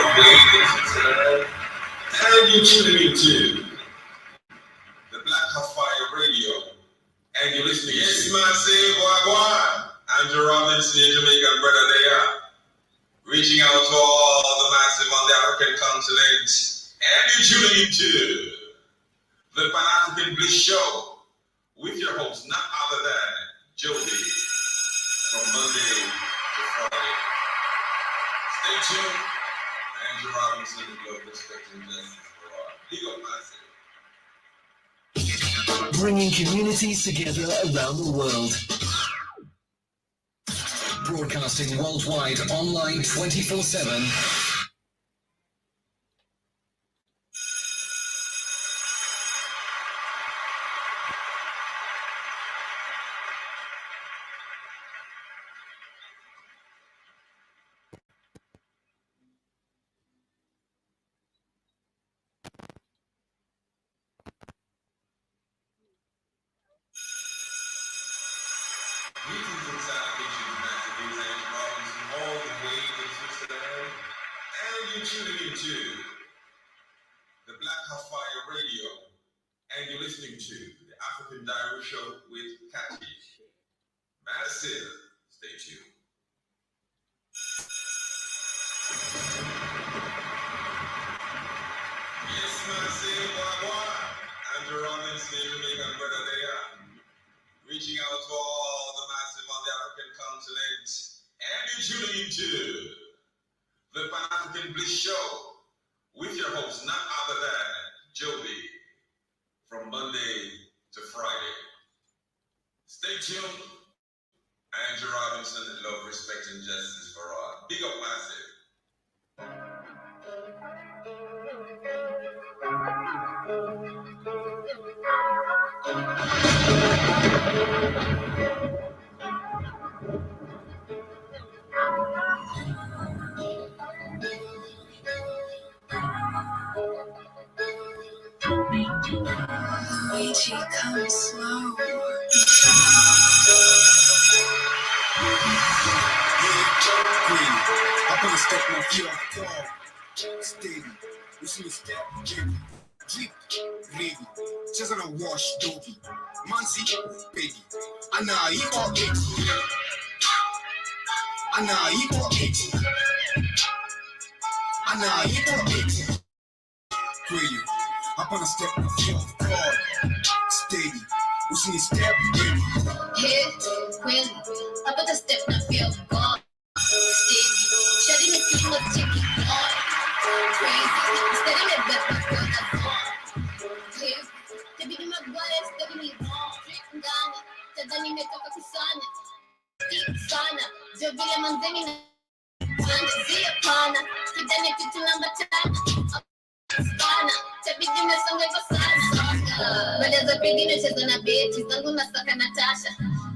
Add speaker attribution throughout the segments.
Speaker 1: And you're tuning into the Black Hot Fire Radio. And you're listening. Yes, man, say Wagwan. Andrew Robinson, your Jamaican brother, there. Reaching out to all the massive on the African continent. And you're tuning into the Pan-African Bliss Show with your host, none other than Jody, from Monday to Friday. Stay tuned. Andrew Robinson, love, respect, and justice for all. Big up, massive.
Speaker 2: Bringing communities together around the world. Broadcasting worldwide, online 24/7.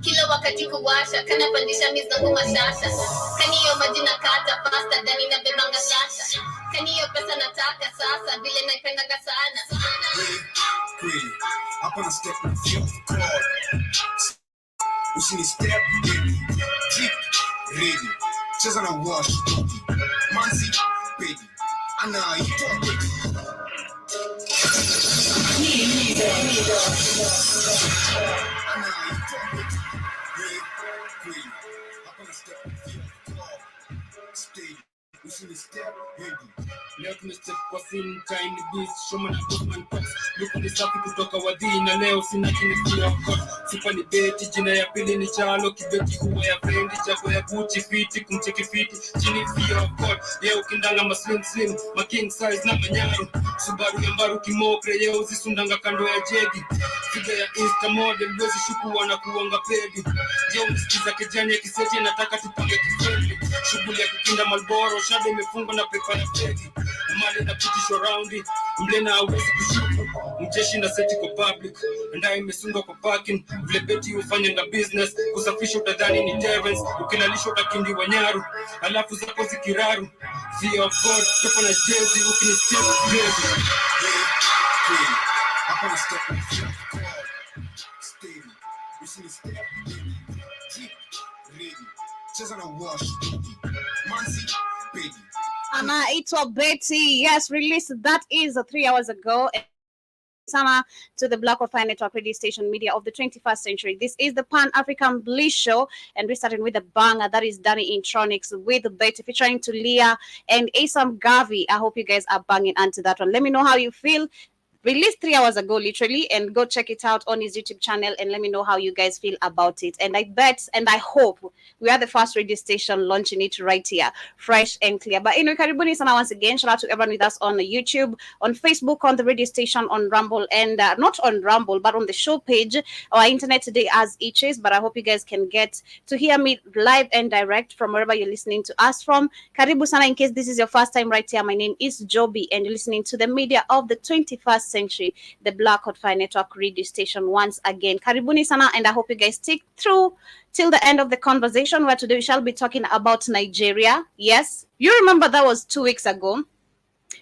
Speaker 3: Kila wakati kuwasha kana pandisha mizangu mashasha kaniyo majina kata pasta dani na bebanga sasha kaniyo pesa nataka sasa vile naipendanga sana
Speaker 4: queen up on a step and feel call usini step baby deep ready cheza na wash manzi baby ana ito
Speaker 5: leo tumestep kwa scene time beast showman Bosman Cox luku ni safi kutoka wadhina leo sina kinifia kwa sipa ni beti jina ya pili ni chalo kibeti huwa ya frendi chako ya Gucci fiti kumcheki fiti chini fear of God leo ukindanga ma slim ma king size na manyaru Subaru ya mbaru kimokre leo uzisundanga kando ya jegi figa ya insta model wezi shuku wana kuonga pedi leo msikiza kijani ya kiseti nataka tupange kifendi shughuli ya kukinda Malboro shade imefungwa na pepa ya fedi mali na pitishwa roundi mlena hawezi kushuku mjeshi na seti kwa public ndaye imesungwa kwa parking vile beti ufanya nga business kusafisha utadhani ni Terence ukilalisha utakindi wa nyaru alafu zako zikiraru fear of God topa na jezi ukinistep jezi
Speaker 4: hapa na step on steady usini step deep ready cheza na wash manzi baby
Speaker 6: Anna, it's Betty. Yes, released that is 3 hours ago. Sana to the Black Fire Network radio station media of the 21st century. This is the Pan-African Bliss Show, and we're starting with a banger that is Danny Intronics with Betty featuring Tulia and Asam Gavi. I hope you guys are banging onto that one. Let me know how you feel. Released 3 hours ago, literally, and go check it out on his YouTube channel and let me know how you guys feel about it. And I bet and I hope we are the first radio station launching it right here, fresh and clear. But anyway, karibuni sana once again. Shout out to everyone with us on YouTube, on Facebook, on the radio station, on Rumble, and not on Rumble, but on the show page. Our internet today as it is, but I hope you guys can get to hear me live and direct from wherever you're listening to us from. Karibu sana. In case this is your first time right here, my name is Joby, and you're listening to the media of the 21st century, the Black Fire Network radio station once again. Karibuni sana, and I hope you guys stick through till the end of the conversation, where today we shall be talking about Nigeria. Yes, you remember that was 2 weeks ago.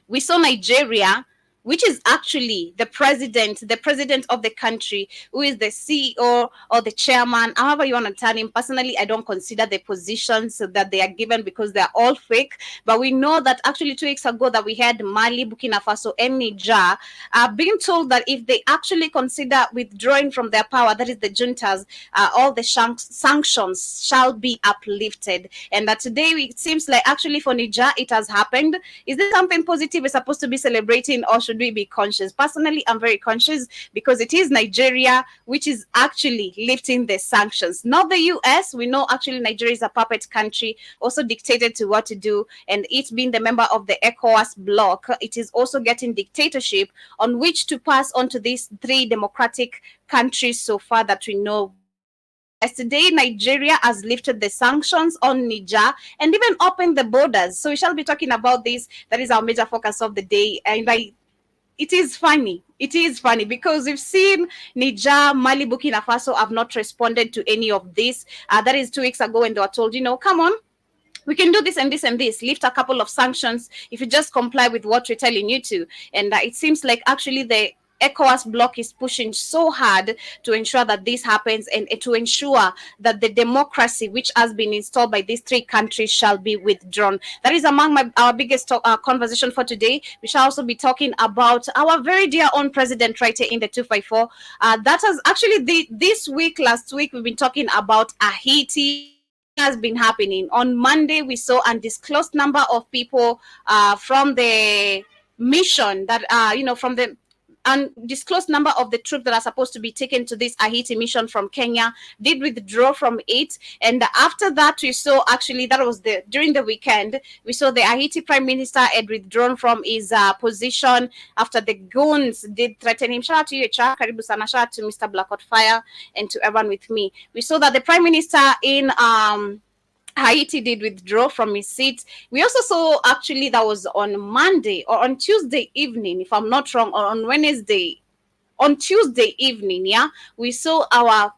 Speaker 6: We saw Nigeria, which is actually the president of the country, who is the CEO or the chairman, however you want to tell him. Personally, I don't consider the positions that they are given because they're all fake. But we know that actually 2 weeks ago that we had Mali, Burkina Faso, and Niger being told that if they actually consider withdrawing from their power, that is the juntas, all the sanctions shall be uplifted. And that today it seems like actually for Niger it has happened. Is this something positive we're supposed to be celebrating, or should we be conscious? Personally, I'm very conscious because it is Nigeria which is actually lifting the sanctions, not the US. We know actually Nigeria is a puppet country, also dictated to what to do, and it being the member of the ECOWAS bloc, it is also getting dictatorship on which to pass on to these three democratic countries so far that we know. As today, Nigeria has lifted the sanctions on Niger and even opened the borders. So we shall be talking about this. That is our major focus of the day. And it is funny. It is funny because we've seen Niger, Mali, Burkina Faso have not responded to any of this. That is 2 weeks ago when they were told, come on, we can do this and this and this, lift a couple of sanctions if you just comply with what we're telling you to. And it seems like actually the ECOWAS bloc is pushing so hard to ensure that this happens and to ensure that the democracy which has been installed by these three countries shall be withdrawn. That is among our biggest conversation for today. We shall also be talking about our very dear own president right here in the 254. That has actually last week, we've been talking about Haiti. Has been happening. On Monday, we saw undisclosed number of people from the mission that, from the undisclosed number of the troops that are supposed to be taken to this Haiti mission from Kenya did withdraw from it. And after that, we saw actually that was during the weekend, we saw the Haiti prime minister had withdrawn from his position after the goons did threaten him. Shout out to you, Karibu sana. Shout out to Mr. Black Fire and to everyone with me. We saw that the prime minister in Haiti did withdraw from his seat. We also saw actually that was on Monday or on Tuesday evening, if I'm not wrong, or on Wednesday, on Tuesday evening, we saw our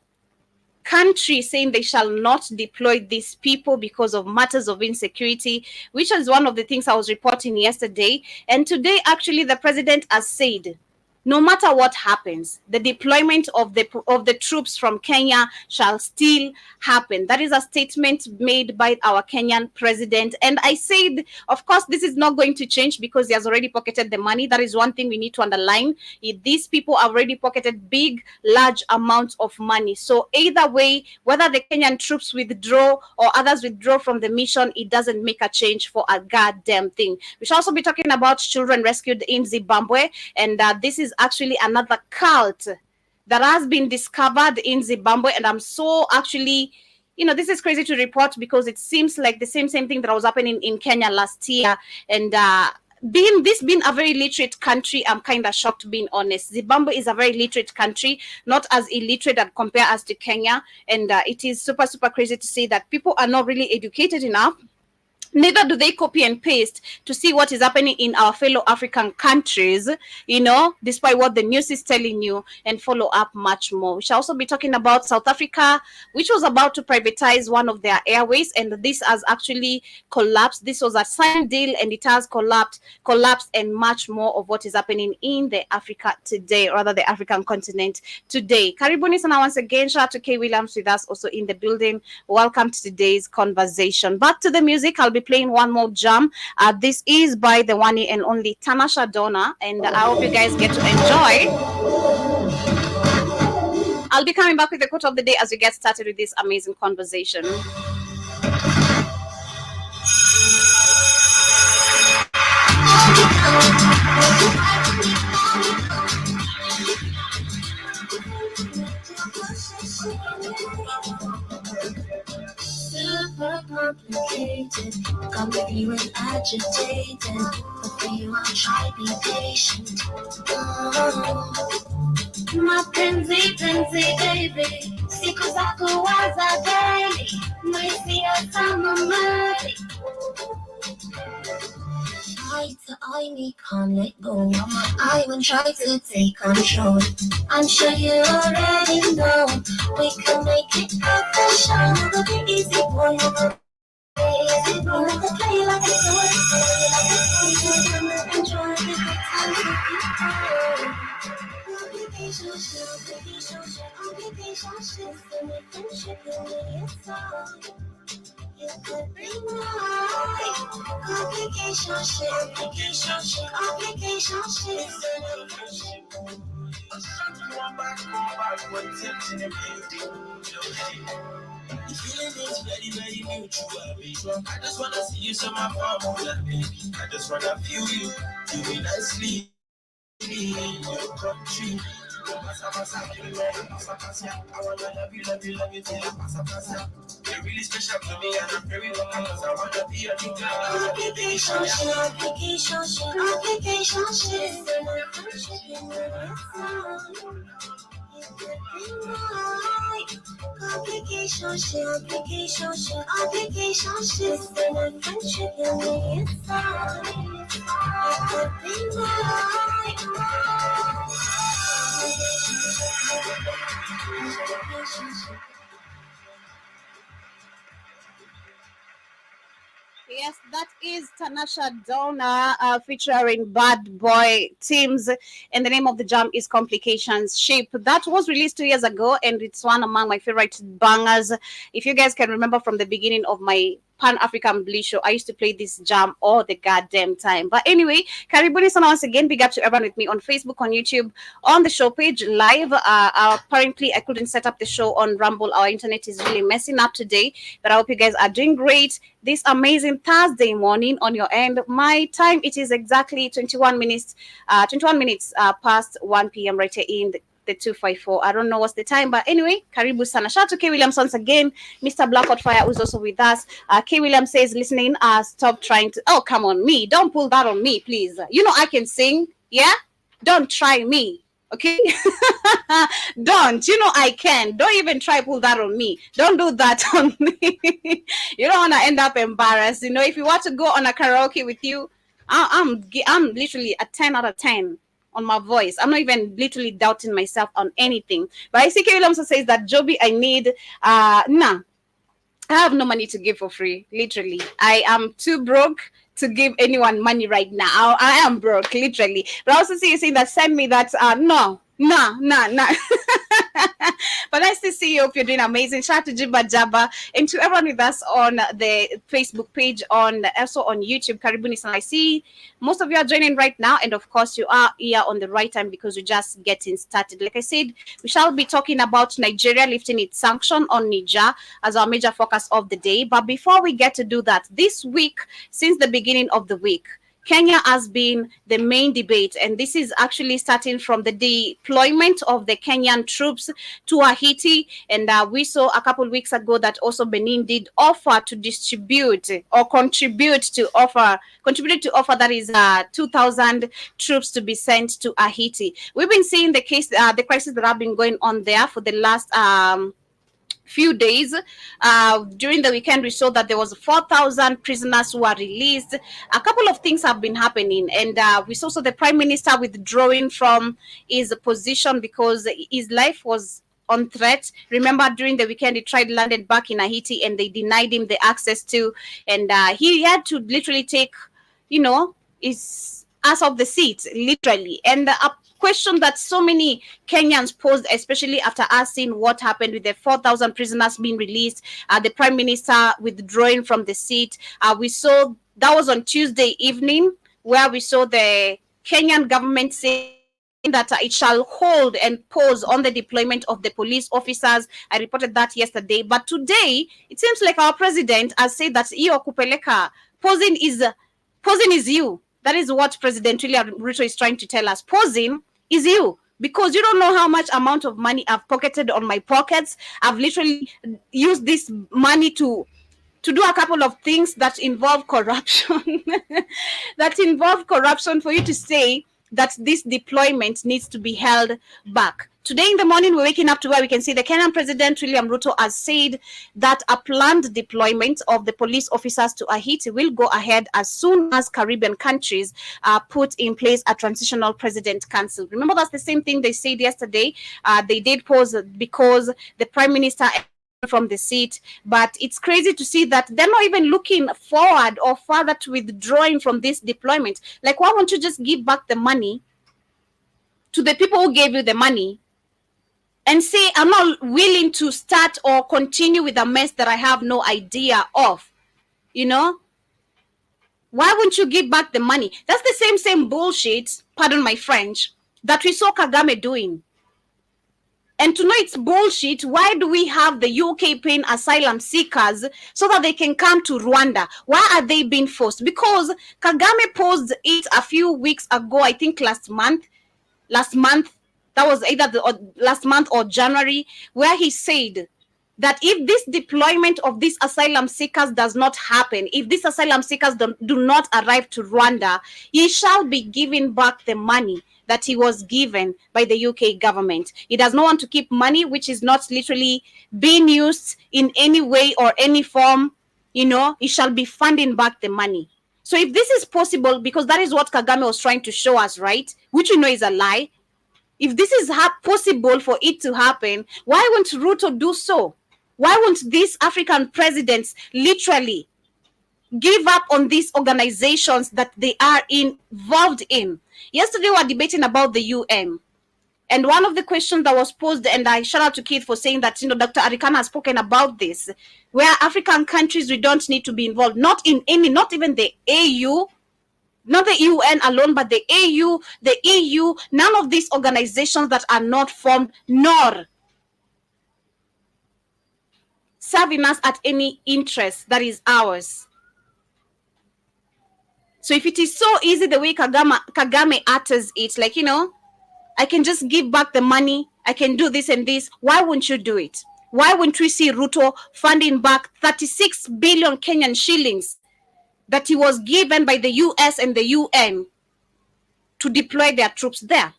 Speaker 6: country saying they shall not deploy these people because of matters of insecurity, which is one of the things I was reporting yesterday. And today, actually, the president has said, no matter what happens, the deployment of the troops from Kenya shall still happen. That is a statement made by our Kenyan president. And I said, of course, this is not going to change because he has already pocketed the money. That is one thing we need to underline. These people have already pocketed big, large amounts of money. So either way, whether the Kenyan troops withdraw or others withdraw from the mission, it doesn't make a change for a goddamn thing. We shall also be talking about children rescued in Zimbabwe. And this is actually another cult that has been discovered in Zimbabwe, and I'm so actually, this is crazy to report because it seems like the same thing that was happening in Kenya last year. And being a very literate country, I'm kind of shocked, being honest. Zimbabwe is a very literate country, not as illiterate as compare us to Kenya, and it is super, super crazy to see that people are not really educated enough. Neither do they copy and paste to see what is happening in our fellow African countries, despite what the news is telling you, and follow up much more. We shall also be talking about South Africa, which was about to privatize one of their airways, and this has actually collapsed. This was a signed deal, and it has collapsed, and much more of what is happening in the Africa today, rather the African continent today. Karibuni sana once again. Shout out to K. Williams with us also in the building. Welcome to today's conversation. Back to the music. I'll be playing one more jam. This is by the one and only Tanasha Donna, and I hope you guys get to enjoy. I'll be coming back with the quote of the day as we get started with this amazing conversation.
Speaker 3: Super complicated, come with you and agitated, but for you I'll try be patient. Mapenzi baby, siku za kuwaza daily, maisia kama mali. Eye to eye, me can't let go. I will try to take control. I'm sure you already know we can make it official. It'll be easy, boy. Easy, boy. Like a play, like a toy. Like a toy, enjoy the good times with people. You could be mine. Complication shit. The feeling is very, very mutual, baby. I just wanna see you so my formula, baby. I just wanna feel you, do me nicely in your country. I wanna love you till I pass. You're really special to me and I'm very welcome cause I wanna be a new girl. Application shit. Application shit.
Speaker 6: Yes, that is Tanasha Donna featuring Bad Boy Teams, and the name of the jam is Complications Shape. That was released 2 years ago, and it's one among my favorite bangers. If you guys can remember from the beginning of my Pan-African Bliss show, I used to play this jam all the goddamn time. But anyway, karibuni sana once again. Big up to everyone with me on Facebook, on YouTube, on the show page live. Apparently, I couldn't set up the show on Rumble. Our internet is really messing up today, but I hope you guys are doing great this amazing Thursday morning on your end. My time, it is exactly 21 minutes past 1 p.m. right here in the 254. I don't know what's the time, but anyway, karibu sana. Shout out to K Williams once again. Mr. Blackout Fire who's also with us. K Williams says, listening, stop trying to, oh, come on, me. Don't pull that on me, please. You know I can sing, yeah? Don't try me, okay? Don't. You know I can. Don't even try pull that on me. Don't do that on me. You don't want to end up embarrassed. You know, if you want to go on a karaoke with you, I'm literally a 10 out of 10 on my voice. I'm not even literally doubting myself on anything. But I see K. Williams says that Joby, I need I have no money to give for free. Literally, I am too broke to give anyone money right now. I am broke, literally. But I also see you saying that send me that no. But nice to see you. Hope you're doing amazing. Shout out to Jibba Jabba and to everyone with us on the Facebook page, also on YouTube. Karibuni sana. I see most of you are joining right now, and of course you are here on the right time because we're just getting started. Like I said, we shall be talking about Nigeria lifting its sanction on Niger as our major focus of the day. But before we get to do that, this week, since the beginning of the week, Kenya has been the main debate, and this is actually starting from the deployment of the Kenyan troops to Haiti. And we saw a couple of weeks ago that also Benin did offer to contribute to offer that is 2,000 troops to be sent to Haiti. We've been seeing the crisis that have been going on there for the last few days. During the weekend, we saw that there was 4,000 prisoners who were released. A couple of things have been happening, and we saw the Prime Minister withdrawing from his position because his life was on threat. Remember, during the weekend, he tried landed back in Haiti, and they denied him the access to, and he had to literally take, his ass off the seat, literally. And question that so many Kenyans posed, especially after us seeing what happened with the 4,000 prisoners being released, the Prime Minister withdrawing from the seat. We saw that was on Tuesday evening, where we saw the Kenyan government saying that it shall hold and pause on the deployment of the police officers. I reported that yesterday. But today, it seems like our president has said that iyo kupeleka, pausing is you. That is what President William Ruto is trying to tell us. Pausing is you. Because you don't know how much amount of money I've pocketed on my pockets. I've literally used this money to do a couple of things that involve corruption. That involve corruption for you to say that this deployment needs to be held back. Today in the morning, we're waking up to where we can see the Kenyan President William Ruto has said that a planned deployment of the police officers to Haiti will go ahead as soon as Caribbean countries put in place a transitional president council. Remember, that's the same thing they said yesterday. They did pause because the Prime Minister from the seat, but it's crazy to see that they're not even looking forward or further to withdrawing from this deployment. Like, why won't you just give back the money to the people who gave you the money and say, I'm not willing to start or continue with a mess that I have no idea of? You know, why won't you give back the money? That's the same bullshit, pardon my French, that we saw Kagame doing. And to know it's bullshit, why do we have the UK paying asylum seekers so that they can come to Rwanda? Why are they being forced? Because Kagame posed it a few weeks ago, I think last month, that was either last month or January, where he said that if this deployment of these asylum seekers does not happen, if these asylum seekers do not arrive to Rwanda, he shall be giving back the money that he was given by the UK government. He does not want to keep money which is not literally being used in any way or any form. You know, he shall be funding back the money. So if this is possible, because that is what Kagame was trying to show us, right? Which we know is a lie. If this is possible for it to happen, why won't Ruto do so? Why won't these African presidents literally give up on these organizations that they are involved in? Yesterday, we were debating about the UN. And one of the questions that was posed, and I shout out to Keith for saying that, you know, Dr. Arikana has spoken about this, where African countries, we don't need to be involved, not even the AU, not the UN alone, but the AU, the EU, none of these organizations that are not formed, nor serving us at any interest that is ours. So if it is so easy the way Kagame utters it, like, you know, I can just give back the money, I can do this and this, why won't you do it? Why won't we see Ruto funding back 36 billion Kenyan shillings that he was given by the US and the UN to deploy their troops there?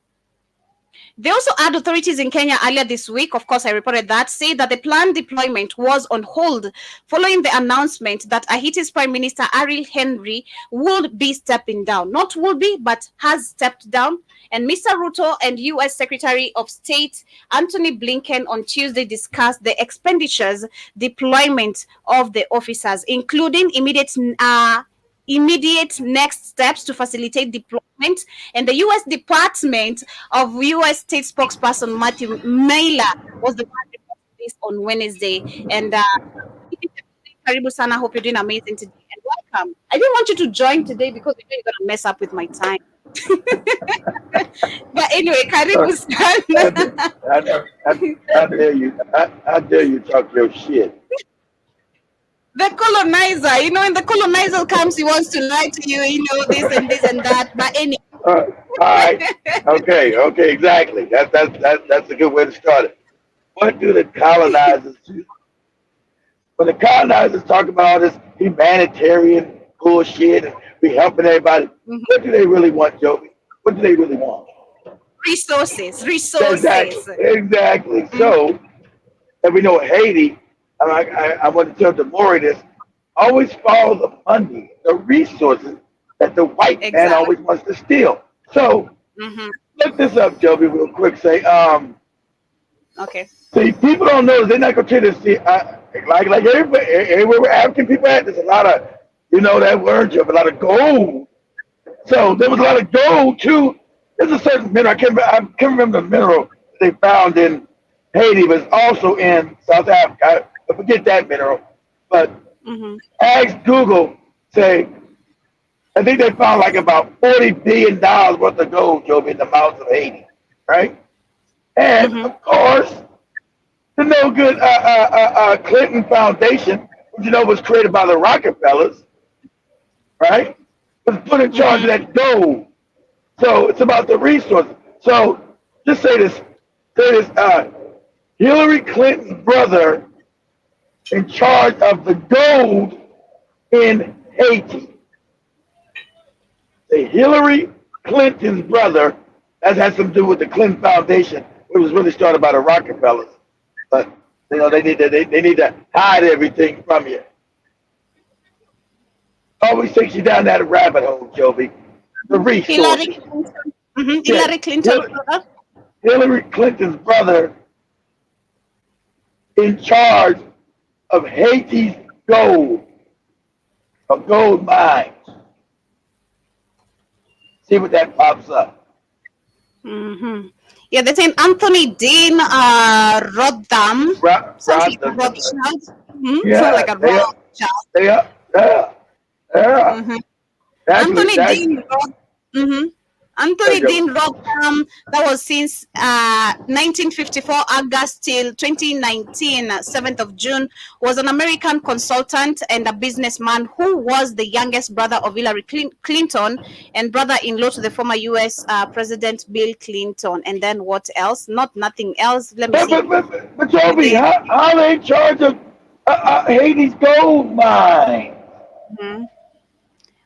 Speaker 6: They also had authorities in Kenya earlier this week, of course I reported that, say that the planned deployment was on hold following the announcement that Haiti's Prime Minister Ariel Henry would be stepping down. Not will be, but has stepped down. And Mr. Ruto and US Secretary of State Anthony Blinken on Tuesday discussed the expenditures deployment of the officers, including immediate next steps to facilitate deployment. And the U.S. Department of U.S. State spokesperson Matthew Mailer was the one reporting this on Wednesday. And Karibu Sana, hope you're doing amazing today. And welcome. I didn't want you to join today because you're going to mess up with my time. But anyway, Karibu Sana.
Speaker 7: I dare you talk your shit.
Speaker 6: The colonizer, you know, when the colonizer comes, he wants to lie to you, you know, this and this and that. But anyway.
Speaker 7: All right. Okay, exactly. That's a good way to start it. What do the colonizers do? When the colonizers talk about all this humanitarian bullshit and we helping everybody, what do they really want, Joey? What do they really want?
Speaker 6: Resources.
Speaker 7: Exactly. So, and we know Haiti, I want to tell Demore this, always follow the funding, the resources that the white man always wants to steal. So, look this up, Joby, real quick. Say,
Speaker 6: okay.
Speaker 7: See, people don't know, they're not going to tell see, like everywhere where African people at, there's a lot of, you know that word, Joby, a lot of gold. So, there was a lot of gold, too, there's a certain mineral. I can't remember the mineral they found in Haiti, but it's also in South Africa. I forget that mineral. But ask Google, say, I think they found like about $40 billion worth of gold, Joby, in the mountains of Haiti, right? And of course, the no good Clinton Foundation, which was created by the Rockefellers, right, was put in charge of that gold. So it's about the resources. So just say this, Hillary Clinton's brother in charge of the gold in Haiti. Say Hillary Clinton's brother, that has something to do with the Clinton Foundation, which was really started by the Rockefellers. But they need to hide everything from you. Always takes you down that rabbit hole, Joby. The resources.
Speaker 6: Hillary Clinton's brother.
Speaker 7: Hillary Clinton's brother in charge of Haiti's gold, of gold mines. See what that pops up.
Speaker 6: Yeah, they're saying Anthony Dean Rodham. Something Rothschild.
Speaker 7: Yeah,
Speaker 6: like a Rothschild.
Speaker 7: Yeah.
Speaker 6: Anthony Dean Rodham, that was since 1954 August till 2019 7th of June, was an American consultant and a businessman who was the youngest brother of Hillary Clinton and brother-in-law to the former U.S. President Bill Clinton. And then what else? Nothing else. Let me see.
Speaker 7: But Joby, how are they in charge of Haiti's gold mine?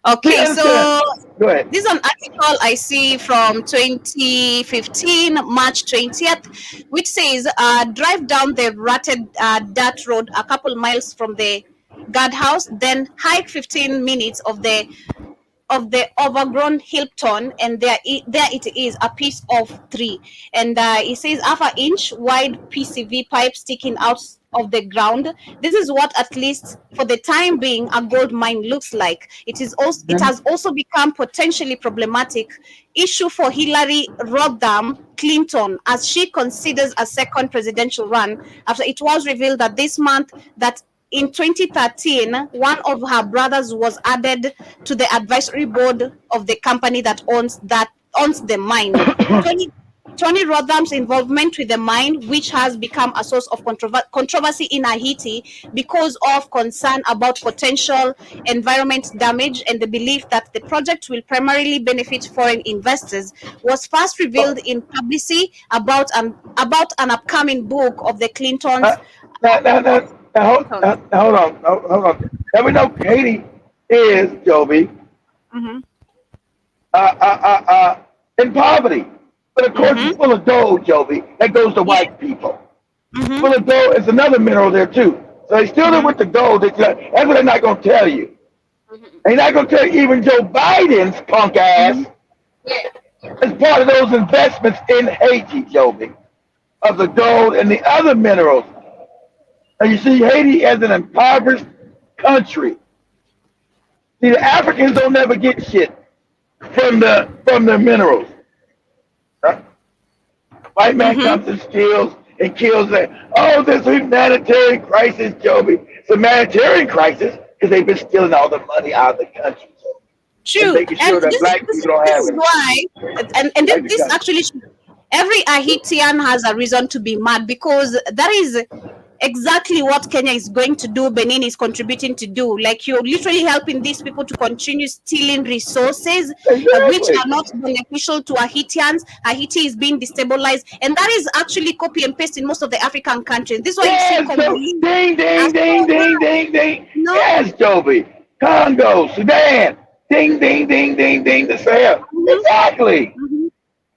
Speaker 6: Okay, so
Speaker 7: go ahead.
Speaker 6: This is an article I see from 2015, March 20th, which says, drive down the rutted dirt road a couple miles from the guardhouse, then hike 15 minutes of the overgrown Hilton, and there it is, a piece of tree. And it says half an inch wide PCV pipe sticking out of the ground. This is what, at least for the time being, a gold mine looks like. It has also become potentially problematic issue for Hillary Rodham Clinton as she considers a second presidential run after it was revealed that this month that in 2013, one of her brothers was added to the advisory board of the company that owns the mine. Tony Rodham's involvement with the mine, which has become a source of controversy in Haiti because of concern about potential environment damage and the belief that the project will primarily benefit foreign investors, was first revealed in publicity about an upcoming book of the Clintons.
Speaker 7: Hold on. Now we know Haiti is, Joby, in poverty. But of course, it's full of gold, Joby. That goes to white people. Full of gold is another mineral there, too. So they still there with the gold. That's what they're not going to tell you. They're not going to tell you even Joe Biden's punk ass is part of those investments in Haiti, Joby, of the gold and the other minerals. And you see Haiti as an impoverished country. See, the Africans don't never get shit from the minerals. White man comes and steals and kills them. Oh, there's a humanitarian crisis, Joby. It's a humanitarian crisis because they've been stealing all the money out of the country.
Speaker 6: True.
Speaker 7: And making sure that black people don't have it.
Speaker 6: Why, and this actually, every Haitian has a reason to be mad, because that is exactly what Kenya is going to do, Benin is contributing to do. Like, you're literally helping these people to continue stealing resources, which are not beneficial to Haitians. Haiti is being destabilized, and that is actually copy and paste in most of the African countries. This is why you see
Speaker 7: ding. No. Yes, Joby. Congo, Sudan, ding, the Sahel. Exactly.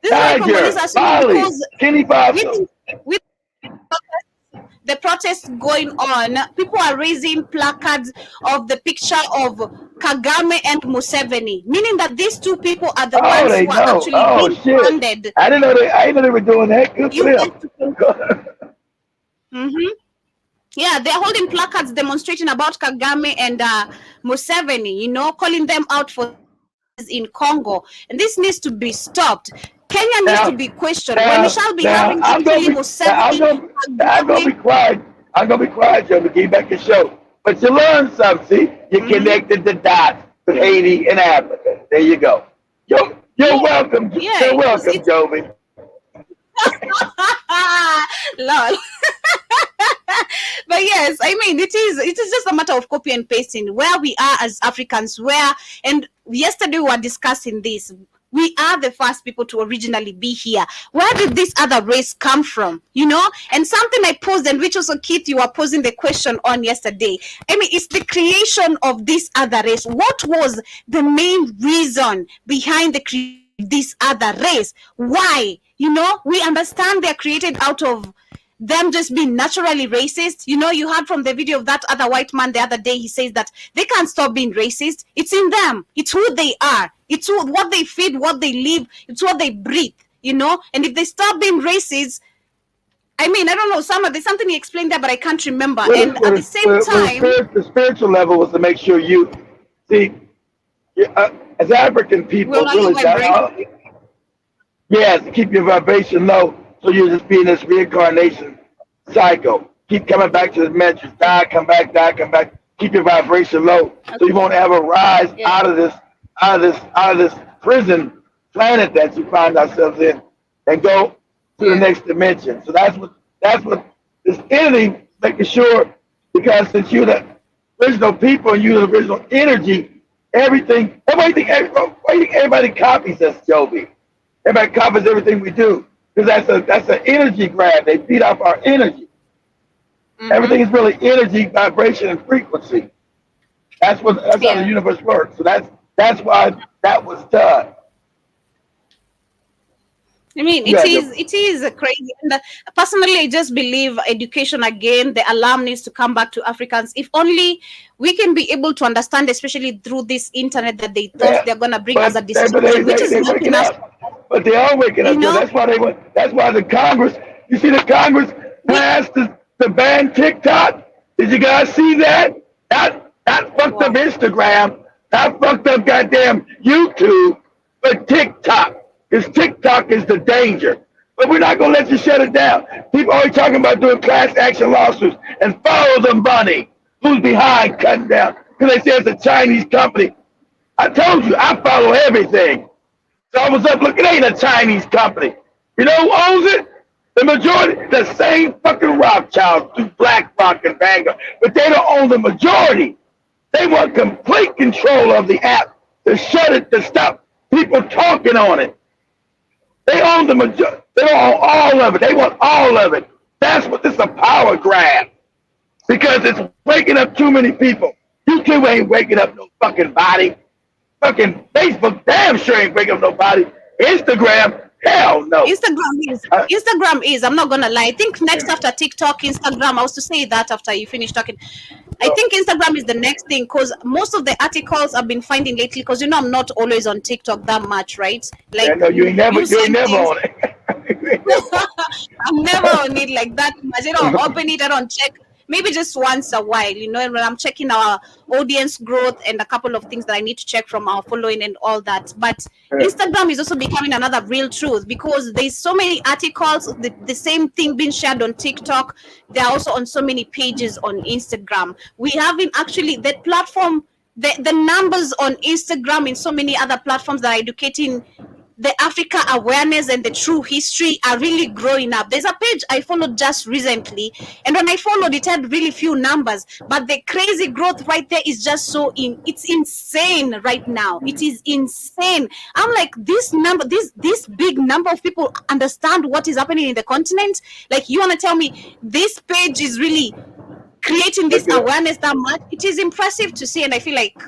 Speaker 7: Niger, Mali, Guinea Faso.
Speaker 6: With the protests going on, people are raising placards of the picture of Kagame and Museveni, meaning that these two people are the ones who are actually being funded.
Speaker 7: I didn't know they were doing that. Good for them.
Speaker 6: Yeah, they're holding placards demonstrating about Kagame and Museveni, calling them out for in Congo, and this needs to be stopped. Kenya needs to be questioned.
Speaker 7: Now,
Speaker 6: When we shall be
Speaker 7: now,
Speaker 6: having
Speaker 7: I'm gonna be,
Speaker 6: illegal
Speaker 7: now,
Speaker 6: 70
Speaker 7: I'm gonna be quiet. I'm gonna be quiet, Joe, to get back to the show. But you learned something. See, you connected the dots with Haiti and Africa. There you go. You're welcome. You're welcome, Joby.
Speaker 6: Lol. But yes, I mean, it is just a matter of copy and pasting where we are as Africans. And yesterday we were discussing this. We are the first people to originally be here. Where did this other race come from? You know, and something I posed, and which also Keith, you were posing the question on yesterday. I mean, it's the creation of this other race. What was the main reason behind this other race? Why? You know, we understand they're created out of them just being naturally racist. You know, you heard from the video of that other white man the other day. He says that they can't stop being racist. It's in them. It's who they are. It's what they feed, what they live. It's what they breathe, you know. And if they stop being racist, I mean, I don't know, there's something he explained there, but I can't remember. And at the same time,
Speaker 7: the spiritual level was to make sure you see, as African people, really, yes, keep your vibration low. So you'll just be in this reincarnation cycle. Keep coming back to the dimensions. Die, come back, die, come back. Keep your vibration low. So you won't ever rise out of this prison planet that you find ourselves in and go to the next dimension. So that's what this entity making sure, because since you're the original people and you're the original energy, everybody copies us, Joby. Everybody copies everything we do. Because that's an energy grab. They feed off our energy. Everything is really energy, vibration, and frequency. That's how the universe works. So that's why that was done.
Speaker 6: I mean, it is crazy. And personally, I just believe education again. The alarm needs to come back to Africans. If only we can be able to understand, especially through this internet, that they thought they're gonna bring us a decision, which is waking up.
Speaker 7: But they are waking up. So that's why that's why the Congress. You see, the Congress passed to ban TikTok. Did you guys see that? Not fucked up Instagram. Not fucked up goddamn YouTube. But TikTok. Because TikTok is the danger. But we're not going to let you shut it down. People always talking about doing class action lawsuits and follow the money. Who's behind cutting down? Because they say it's a Chinese company. I told you, I follow everything. So I was up looking, it ain't a Chinese company. You know who owns it? The majority, the same fucking Rothschilds do BlackRock and Vanguard. But they don't own the majority. They want complete control of the app to shut it, to stop people talking on it. They own the majority. They don't own all of it. They want all of it. That's what this is, a power grab. Because it's waking up too many people. YouTube ain't waking up no fucking body. Fucking Facebook damn sure ain't waking up nobody. Instagram, hell no.
Speaker 6: Instagram is, I'm not gonna lie. I think next after TikTok, Instagram, I was to say that after you finish talking. I think Instagram is the next thing, because most of the articles I've been finding lately, because you know I'm not always on TikTok that much, right? Like,
Speaker 7: I know you ain't never on it.
Speaker 6: I'm never on it like that much. I don't open it, I don't check. Maybe just once a while, you know, when I'm checking our audience growth and a couple of things that I need to check from our following and all that. But Instagram is also becoming another real truth, because there's so many articles, the same thing being shared on TikTok. They're also on so many pages on Instagram. We haven't actually, that platform, the numbers on Instagram and so many other platforms that are educating the Africa awareness and the true history are really growing up. There's a page I followed just recently, and when I followed it had really few numbers, but the crazy growth right there is just it's insane right now. It is insane. I'm like, this big number of people understand what is happening in the continent. Like, you want to tell me this page is really creating this awareness that much? It is impressive to see, and I feel like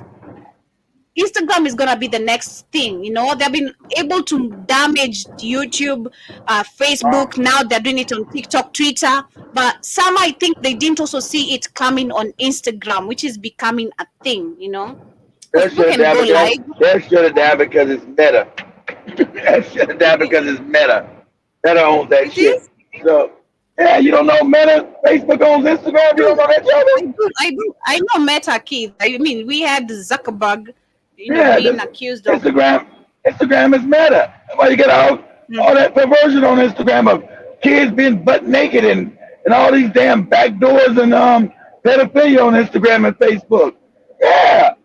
Speaker 6: Instagram is gonna be the next thing. You know, they've been able to damage YouTube, Facebook. Now they're doing it on TikTok, Twitter. But some, I think, they didn't also see it coming on Instagram, which is becoming a thing. You know,
Speaker 7: they're shut it down because it's Meta. They're shut it down because it's Meta. Meta owns that shit. So yeah, you don't know Meta? Facebook owns Instagram. You don't know that,
Speaker 6: I know Meta, Keith. I mean, we had Zuckerberg. Being accused of
Speaker 7: Instagram is Meta. That's why you get all that perversion on Instagram of kids being butt naked and all these damn backdoors and pedophilia on Instagram and Facebook. Yeah.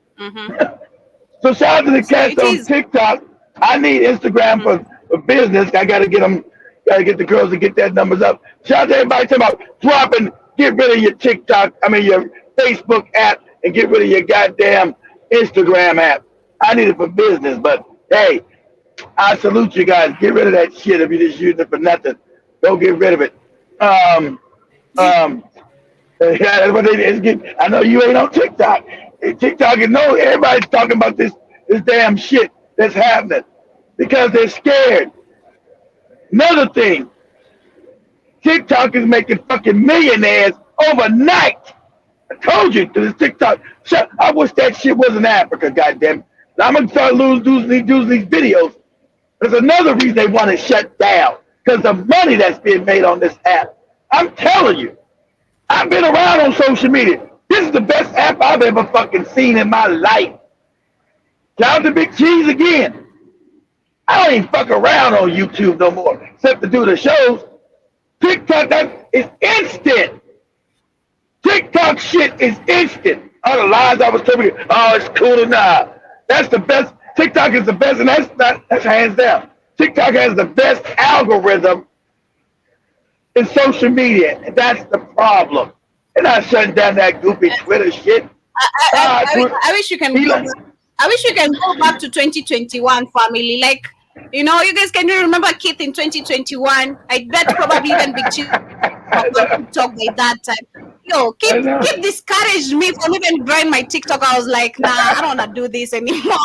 Speaker 7: So shout out to the cats on TikTok. I need Instagram for business. I gotta get them, gotta get the girls to get that numbers up. Shout out to everybody talking about dropping, get rid of your TikTok, your Facebook app and get rid of your goddamn Instagram app. I need it for business, but hey, I salute you guys. Get rid of that shit if you're just using it for nothing. Don't get rid of it. Yeah, that's what it is. I know you ain't on TikTok. TikTok is no, everybody's talking about this damn shit that's happening because they're scared. Another thing, TikTok is making fucking millionaires overnight. I told you to this TikTok. I wish that shit was in Africa, goddamn. I'm gonna start losing these videos. There's another reason they want to shut down because the money that's being made on this app. I'm telling you, I've been around on social media. This is the best app I've ever fucking seen in my life. Shout out to Big Cheese again. I don't even fuck around on YouTube no more, except to do the shows. TikTok, that is instant. TikTok shit is instant. All the lies I was telling you, oh, it's cool now. That's the best. TikTok is the best, and that's hands down. TikTok has the best algorithm in social media, and that's the problem. They're not shutting down that goofy Twitter shit.
Speaker 6: I wish you can go back to 2021, family. Like, you guys can remember Keith in 2021. I bet probably even Big Cheese TikTok by that time. Yo, Keith discouraged me from even growing my TikTok. I was like, nah, I don't want to do this anymore.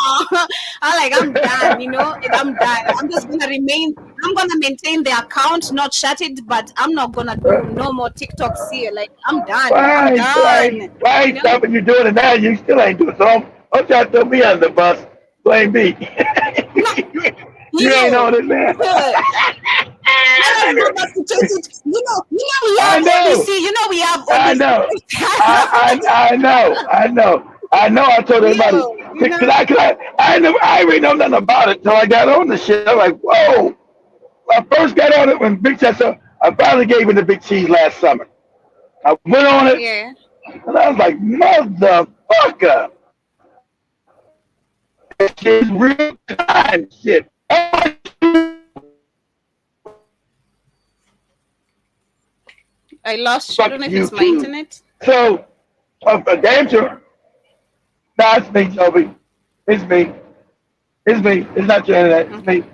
Speaker 6: I'm done, I'm done. I'm just going to I'm going to maintain the account, not shut it, but I'm not going to do no more TikToks here. Like, I'm done.
Speaker 7: Why ain't stopping you doing it now? You still ain't doing it. So don't try to throw me under the bus. Blame me. You ain't on it, man. I know. I told everybody. I already know nothing about it until I got on the shit. I'm like, whoa. I first got on it when Big Cheese. I finally gave it to Big Cheese last summer. I went on it, and I was like, motherfucker. It's real time shit.
Speaker 6: I lost you. I don't know if it's my internet.
Speaker 7: So, damn sure. No, it's me, Toby. It's me. It's me. It's not your internet. It's me.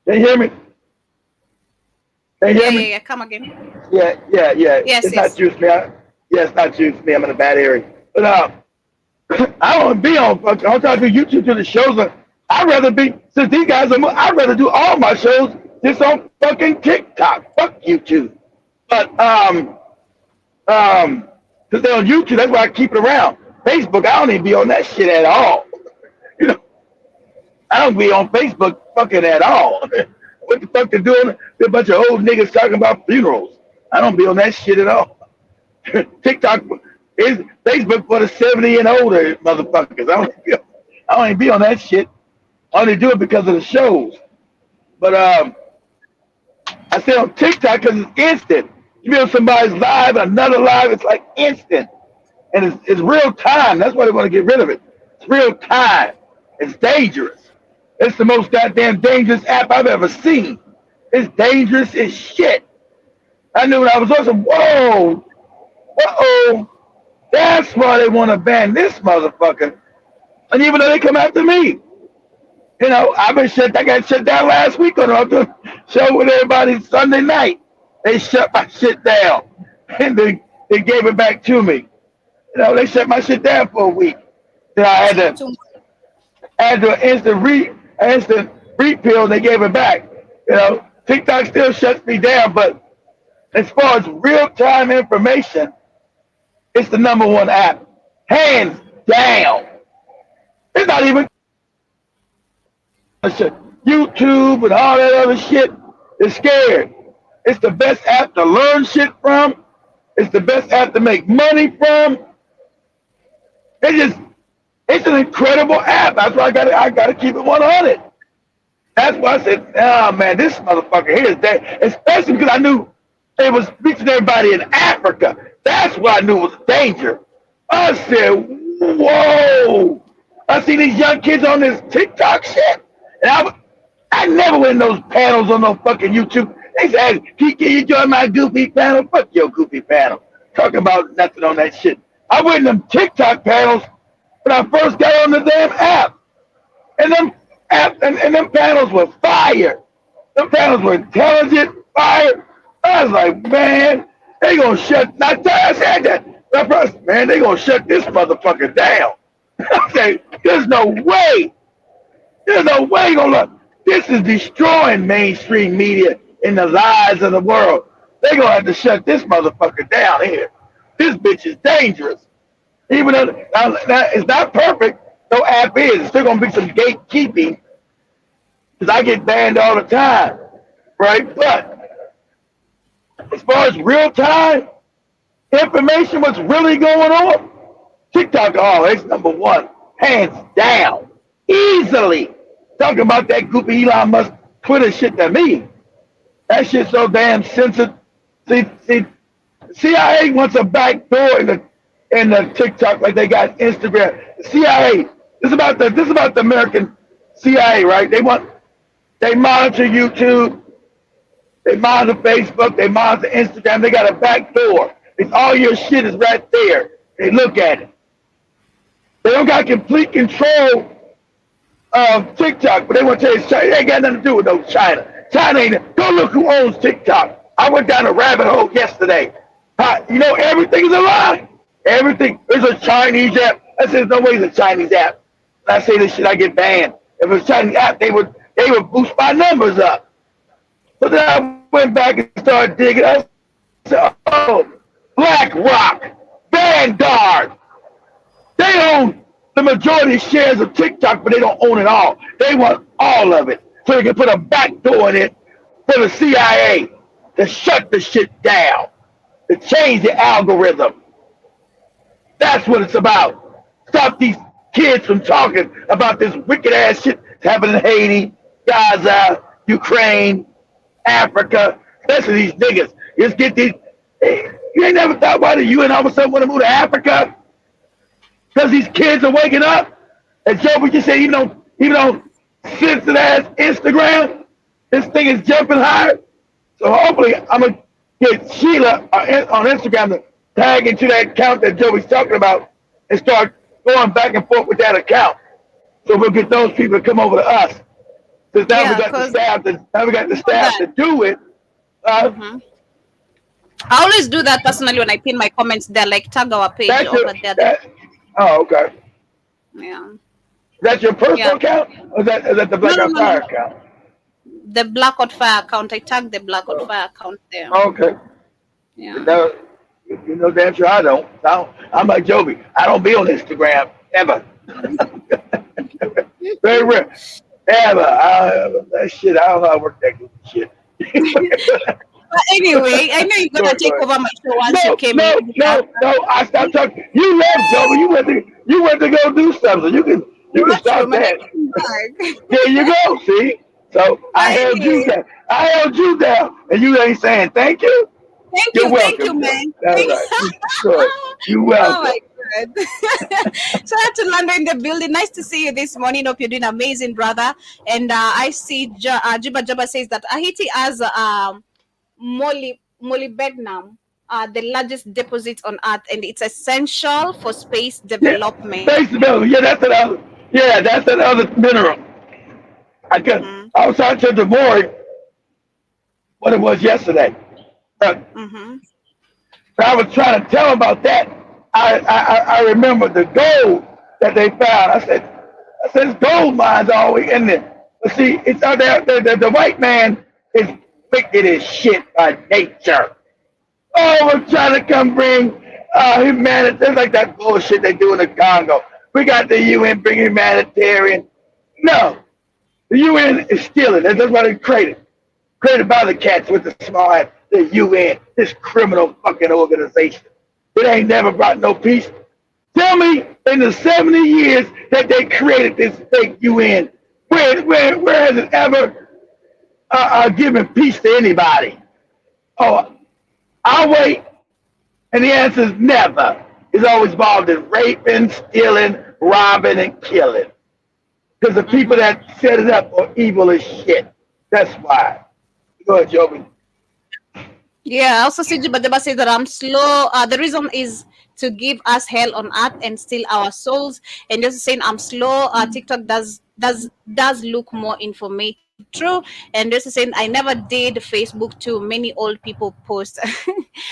Speaker 7: Can you hear me? Can you hear me?
Speaker 6: Yeah. Come again.
Speaker 7: Yeah.
Speaker 6: Yes,
Speaker 7: it's not you, it's me. It's not you, it's me. I'm in a bad area. But I don't want to be on. I'm trying to do YouTube to the shows. I'd rather be, since these guys are, I'd rather do all my shows just on fucking TikTok. Fuck YouTube. But because they're on YouTube, that's why I keep it around. Facebook, I don't even be on that shit at all. I don't be on Facebook fucking at all. What the fuck they're doing? They're a bunch of old niggas talking about funerals. I don't be on that shit at all. TikTok is Facebook for the 70 and older motherfuckers. I don't even be on that shit. I only do it because of the shows. But I say on TikTok because it's instant. You be on somebody's live, another live, it's like instant. And it's real time. That's why they want to get rid of it. It's real time. It's dangerous. It's the most goddamn dangerous app I've ever seen. It's dangerous as shit. I knew when I was watching, whoa, uh-oh, that's why they want to ban this motherfucker. And even though they come after me, I got shut down last week on the show with everybody Sunday night. They shut my shit down. And they gave it back to me. They shut my shit down for a week. Then I had to instant repeal, and they gave it back. TikTok still shuts me down, but as far as real-time information, it's the #1 app. Hands down. It's not even YouTube and all that other shit is scared. It's the best app to learn shit from. It's the best app to make money from. It's an incredible app. That's why I gotta keep it 100. That's why I said, oh man, this motherfucker here is dead. Especially because I knew it was reaching everybody in Africa. That's why I knew it was a danger. I said, whoa. I see these young kids on this TikTok shit. And I never went in those panels on no fucking YouTube. They said, can you join my goofy panel? Fuck your goofy panel. Talking about nothing on that shit. I went in them TikTok panels when I first got on the damn app. And them and them panels were fire. Them panels were intelligent, fire. I was like, man, they gonna shut. Not I said that. Man, they gonna shut this motherfucker down. I said, there's no way. There's no way gonna look. This is destroying mainstream media in the lives of the world. They gonna have to shut this motherfucker down here. This bitch is dangerous. Even though now, it's not perfect, no app is. There's still gonna be some gatekeeping because I get banned all the time, right? But as far as real time information, what's really going on, TikTok, oh, it's number one, hands down, easily. Talking about that goofy Elon Musk Twitter shit to me. That shit's so damn sensitive. See, CIA wants a back door in the TikTok like they got Instagram. The CIA. This is about the American CIA, right? They monitor YouTube, they monitor Facebook, they monitor Instagram. They got a back door. It's all your shit is right there. They look at it. They don't got complete control of TikTok, but they want to tell you China. It ain't got nothing to do with no China. China ain't. Go look who owns TikTok. I went down a rabbit hole yesterday. You know, everything is a lie. Everything. There's a Chinese app. I said, no way it's a Chinese app. When I say this shit, I get banned. If it was a Chinese app, they would boost my numbers up. So then I went back and started digging. I said, oh, BlackRock, Vanguard. They own the majority of shares of TikTok, but they don't own it all. They want all of it. So they can put a back door in it for the CIA to shut the shit down, to change the algorithm. That's what it's about. Stop these kids from talking about this wicked ass shit happening in Haiti, Gaza, Ukraine, Africa, especially these niggas. Just get these. You ain't never thought about it. You and all of a sudden want to move to Africa because these kids are waking up. And Joe, we just said, even on sensitive ass Instagram, this thing is jumping higher. So hopefully I'm gonna get Sheila on Instagram to tag into that account that Joey's talking about and start going back and forth with that account. So we'll get those people to come over to us. Because now we got the staff to do it.
Speaker 6: I always do that personally when I pin my comments there, like tag our page over there.
Speaker 7: Oh, okay.
Speaker 6: Yeah.
Speaker 7: That's your personal account? Or is that the Black on Fire account?
Speaker 6: The Black on Fire account. I tagged the Black on Fire account there.
Speaker 7: Okay.
Speaker 6: Yeah.
Speaker 7: You know damn sure I don't. I'm like Joby. I don't be on Instagram ever. Very rare. Ever. That shit, I don't know how to work that good shit.
Speaker 6: But anyway, I know you're gonna take over my show once you came in.
Speaker 7: No, I stopped talking. You left, Joby. You went to go do something. You can stop that. There you go. See? So I held you down. And you ain't saying thank you.
Speaker 6: Thank you, man.
Speaker 7: That's right. Sure. You're welcome.
Speaker 6: Oh my God. So to London in the building. Nice to see you this morning. Hope you're doing amazing, brother. And I see Jiba Jaba says that Haiti has molybdenum, the largest deposit on Earth, and it's essential for space development.
Speaker 7: Space development. That's another mineral. I was talking to Demore what it was yesterday. I was trying to tell him about that. I remember the gold that they found. I said, there's gold mines always in there. But see, it's out there. The white man is wicked as shit by nature. Oh, we're trying to come bring humanity. It's like that bullshit they do in the Congo. We got the UN bring humanitarian. No. The UN is stealing. That's why they created by the cats with the small hat. The UN, this criminal fucking organization. It ain't never brought no peace. Tell me in the 70 years that they created this fake UN, Where has it ever given peace to anybody? Oh, I'll wait. And the answer is never. It's always involved in raping, stealing, robbing, and killing. Because the people that set it up are evil as shit. That's why. Go ahead, Joby.
Speaker 6: Yeah, also Siji Badeba says that I'm slow. The reason is to give us hell on earth and steal our souls. And just saying I'm slow. TikTok does look more informative. True. And just saying I never did Facebook too. Many old people post.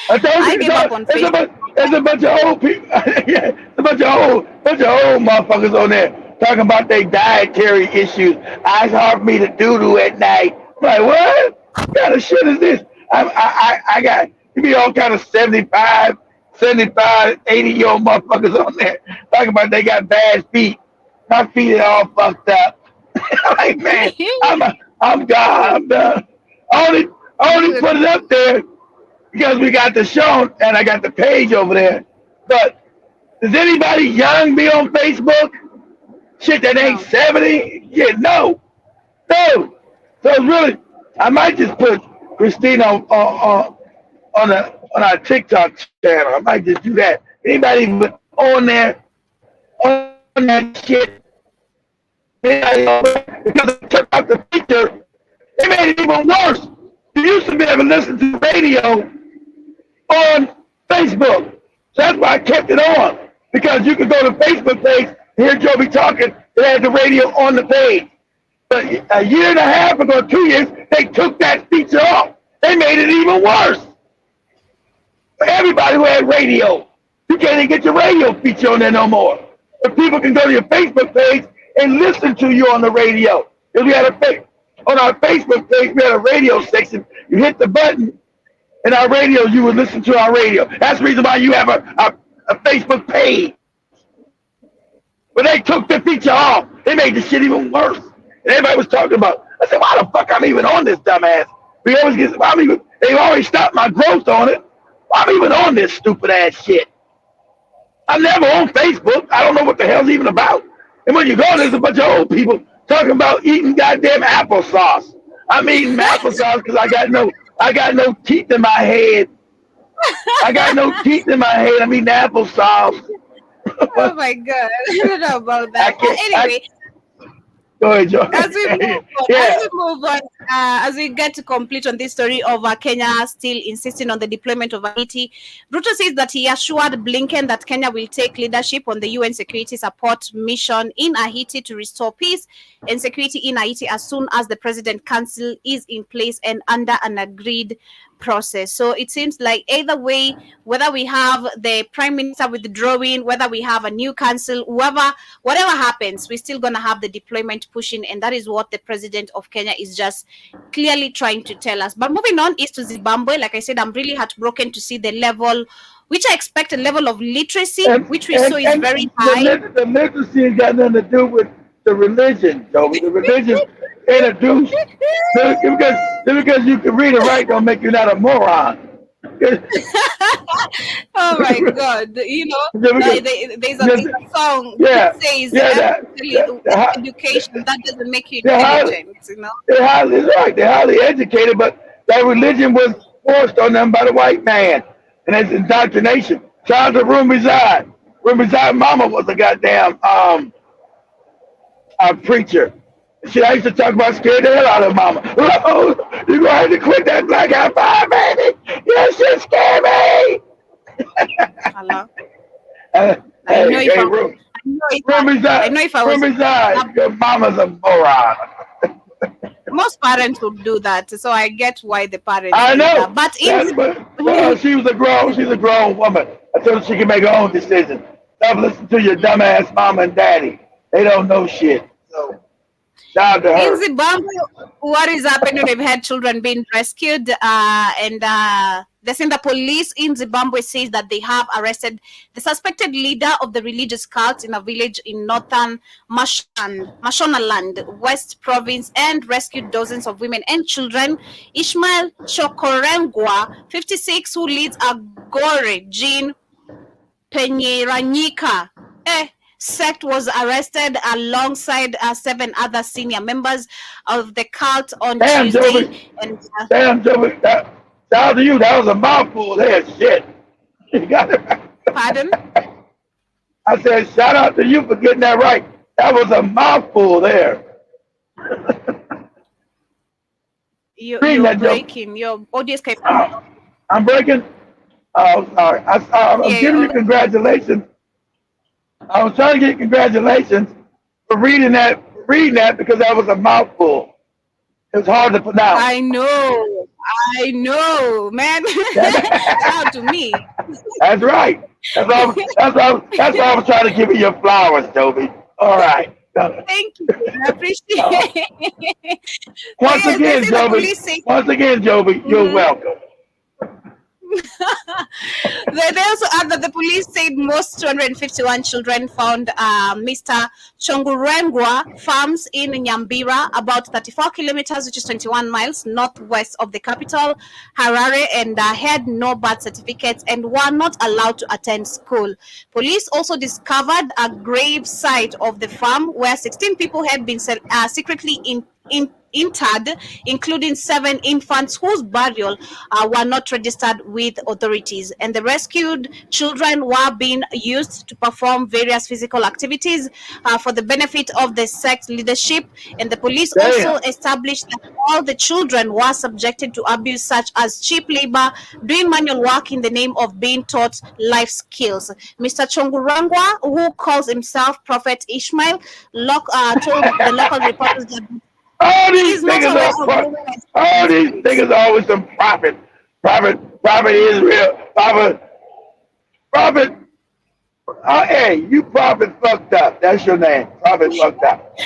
Speaker 6: I gave up on Facebook.
Speaker 7: There's a bunch of old people. Yeah, a bunch of old motherfuckers on there talking about their dietary issues. It's hard for me to doo-doo at night. I'm like, what kind of shit is this? I got, you be all kind of 75, 80-year-old motherfuckers on there talking about they got bad feet. My feet are all fucked up. I'm like, man, I'm gone. I'm done. I only put it up there because we got the show and I got the page over there. But does anybody young be on Facebook? Shit that ain't 70? Yeah, no. So it's really, I might just put Christina on our TikTok channel. I might just do that. Anybody on there on that shit? Because they took out the picture, they made it even worse. You used to be able to listen to the radio on Facebook. So that's why I kept it on. Because you could go to Facebook page, hear Joby talking, it had the radio on the page. But a year and a half ago, 2 years, they took that feature off. They made it even worse. For everybody who had radio, you can't even get your radio feature on there no more. But people can go to your Facebook page and listen to you on the radio. Because we had on our Facebook page, we had a radio section. You hit the button, and our radio, you would listen to our radio. That's the reason why you have a Facebook page. But they took the feature off. They made the shit even worse. And everybody was talking about, I said, why the fuck I'm even on this dumbass? They always stopped my growth on it. Why I'm even on this stupid ass shit? I'm never on Facebook. I don't know what the hell's even about. And when you go, there's a bunch of old people talking about eating goddamn applesauce. I'm eating applesauce because I got no teeth in my head. I got no teeth in my head. I'm eating applesauce.
Speaker 6: Oh my God. I don't know about that. Anyway.
Speaker 7: Go ahead, Joe.
Speaker 6: As we move on, as we get to complete on this story of Kenya still insisting on the deployment of Haiti, Ruto says that he assured Blinken that Kenya will take leadership on the UN security support mission in Haiti to restore peace and security in Haiti as soon as the President Council is in place and under an agreed process. So it seems like either way, whether we have the Prime Minister withdrawing, whether we have a new council, whatever happens, we're still going to have the deployment pushing, and that is what the President of Kenya is just clearly trying to tell us. But moving on is to Zimbabwe. Like I said, I'm really heartbroken to see the level, which I expect a level of literacy, which we saw is very high.
Speaker 7: The literacy has got nothing to do with the religion, though. The religion introduced because you can read and write don't make you not a moron.
Speaker 6: Oh my God! You know, there's a song that says education that doesn't make you intelligent. You know,
Speaker 7: they're highly educated, but that religion was forced on them by the white man, and it's indoctrination. Child of Room Reside mama was a goddamn preacher. Shit, I used to talk about scared the hell out of mama. Oh, you're going to have to quit that black out fire, baby. Your shit scared me.
Speaker 6: Hello. I know if I was
Speaker 7: your mama's a moron.
Speaker 6: Most parents would do that, so I get why the parents
Speaker 7: I know.
Speaker 6: But
Speaker 7: she's a grown woman. I told her she can make her own decision. Stop listening to your dumbass mama and daddy. They don't know shit. So
Speaker 6: in Zimbabwe, what is happening? They've had children being rescued, and they're saying the police in Zimbabwe says that they have arrested the suspected leader of the religious cult in a village in northern Mashonaland, West Province, and rescued dozens of women and children. Ishmael Chokorengwa, 56, who leads a Gore Jean Penyeranyika. sect was arrested alongside 7 other senior members of the cult on
Speaker 7: Damn,
Speaker 6: Tuesday.
Speaker 7: Joby.
Speaker 6: And
Speaker 7: Damn, Joby. Shout out to you. That was a mouthful there. Shit. You got it right.
Speaker 6: pardon?
Speaker 7: I said, shout out to you for getting that right. That was a mouthful there.
Speaker 6: You're
Speaker 7: that,
Speaker 6: breaking. Your audio is coming.
Speaker 7: I'm breaking. Oh, sorry. I'm giving you congratulations. I was trying to get congratulations for reading that because that was a mouthful. It was hard to pronounce.
Speaker 6: I know, man. Shout out to me.
Speaker 7: That's right. That's why I was trying to give you your flowers, Toby. All right.
Speaker 6: Thank you. I appreciate it.
Speaker 7: Once again, Joby, you're welcome.
Speaker 6: They also add that the police said most 251 children found Mr. Chongurengwa farms in Nyambira, about 34 kilometers, which is 21 miles northwest of the capital, Harare, and had no birth certificates and were not allowed to attend school. Police also discovered a grave site of the farm where 16 people had been secretly interred, including 7 infants whose burial were not registered with authorities. And the rescued children were being used to perform various physical activities for the benefit of the sect leadership. And the police also established that all the children were subjected to abuse such as cheap labor, doing manual work in the name of being taught life skills. Mr. Chongurangwa, who calls himself Prophet Ishmael, told the local reporters that
Speaker 7: all these niggas are always some prophet Israel, prophet. Hey, you prophet fucked up. That's your name, prophet fucked up.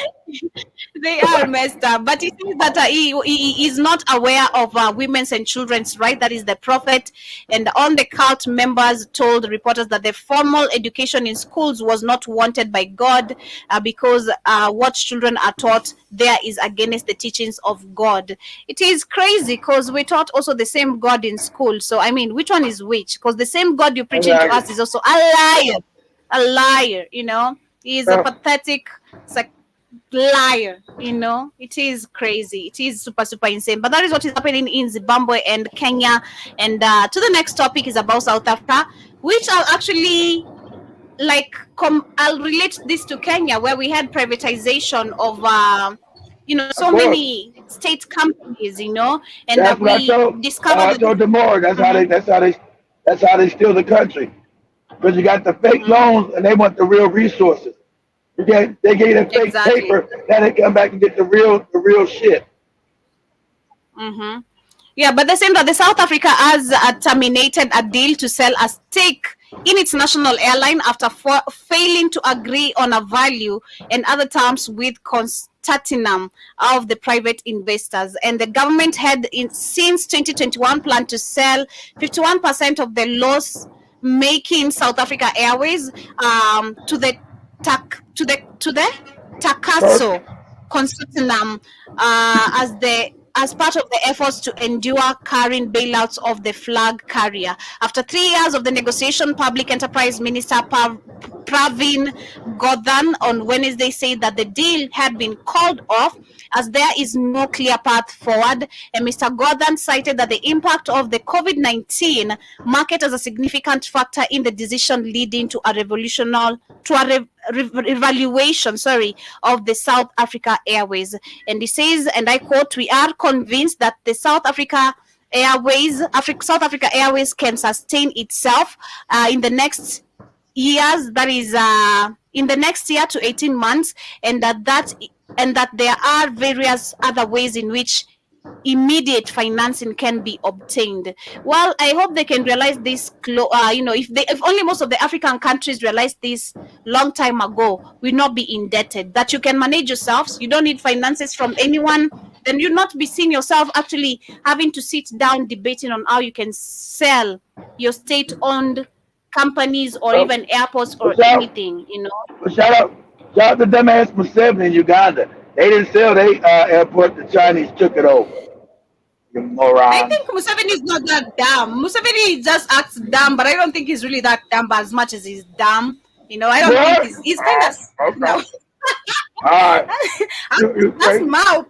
Speaker 6: They are messed up, but it is that he is not aware of women's and children's right. That is the prophet. And all the cult members told reporters that the formal education in schools was not wanted by God because what children are taught there is against the teachings of God. It is crazy because we taught also the same God in school. So I mean, which one is which? Because the same God you're preaching to us is also a liar. You know, he is a pathetic liar. You know, it is crazy. It is super insane. But that is what is happening in Zimbabwe and Kenya. And to the next topic is about South Africa, which I'll actually I'll relate this to Kenya, where we had privatization of so many state companies, and that we discovered.
Speaker 7: I told Demore, that's how they steal the country, because you got the fake loans and they want the real resources. They get the fake paper, then they come back and get the real shit.
Speaker 6: Mm-hmm. Yeah, but they're saying that the South Africa has terminated a deal to sell a stake in its national airline after failing to agree on a value and other terms with Constantinum of the private investors. And the government had since 2021 planned to sell 51% of the loss-making South Africa Airways to the Takaso Consortium as part of the efforts to endure current bailouts of the flag carrier. After 3 years of the negotiation, Public Enterprise Minister Pravin Gordhan on Wednesday said that the deal had been called off as there is no clear path forward. And Mr. Gordhan cited that the impact of the COVID-19 market as a significant factor in the decision, leading to a revaluation of the South Africa Airways. And he says, and I quote, "We are convinced that the South Africa Airways can sustain itself in the next years, that is in the next year to 18 months, and that there are various other ways in which immediate financing can be obtained." Well, I hope they can realize this. If only most of the African countries realized this long time ago, we'd not be indebted. That you can manage yourselves, you don't need finances from anyone. Then you'll not be seeing yourself actually having to sit down debating on how you can sell your state-owned companies or even airports or anything.
Speaker 7: Shout out to dumbass Museveni in Uganda. They didn't sell their airport. The Chinese took it over. You moron.
Speaker 6: I think Museveni is not that dumb. Museveni just acts dumb, but I don't think he's really that dumb as much as he's dumb. You know, I don't think he's kind of
Speaker 7: Okay.
Speaker 6: no.
Speaker 7: All right. You
Speaker 6: That's
Speaker 7: crazy.
Speaker 6: my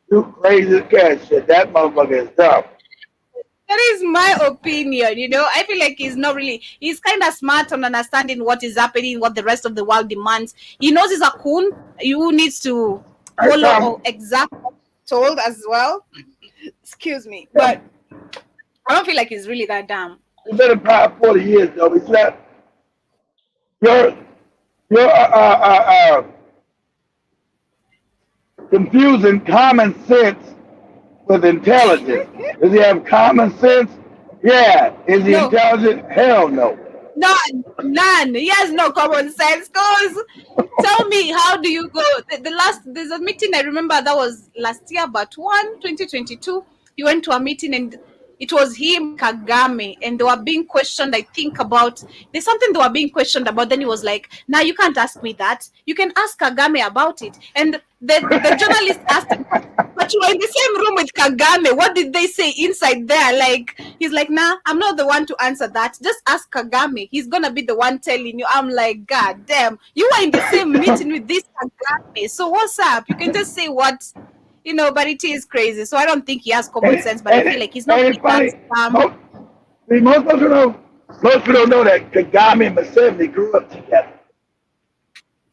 Speaker 7: You crazy cat shit. That motherfucker is dumb.
Speaker 6: that is my opinion. You know, I feel like he's kind of smart on understanding what is happening, what the rest of the world demands. He knows he's a coon. You needs to follow exactly what he's told as well. Excuse me, but I don't feel like he's really that dumb.
Speaker 7: He's been in power 40 years though. He's not you're confusing common sense with intelligence. Does he have common sense? Yeah. Is he
Speaker 6: No.
Speaker 7: intelligent? Hell no.
Speaker 6: None. He has no common sense. Cause tell me, how do you go? There's a meeting I remember that was last year, but 2022. He went to a meeting and it was him, Kagame, and they were being questioned. I think there's something they were being questioned about. Then he was like, "Now you can't ask me that. You can ask Kagame about it." And the journalist asked him, "But you were in the same room with Kagame. What did they say inside there?" Like he's like, "Nah, I'm not the one to answer that. Just ask Kagame. He's gonna be the one telling you." I'm like, "God damn, you were in the same meeting with this Kagame. So what's up? You can just say what." You know, but it is crazy. So I don't think he has common sense, but I feel like he's not
Speaker 7: It's funny.
Speaker 6: that
Speaker 7: Most people don't know that Kagame and Museveni grew up together.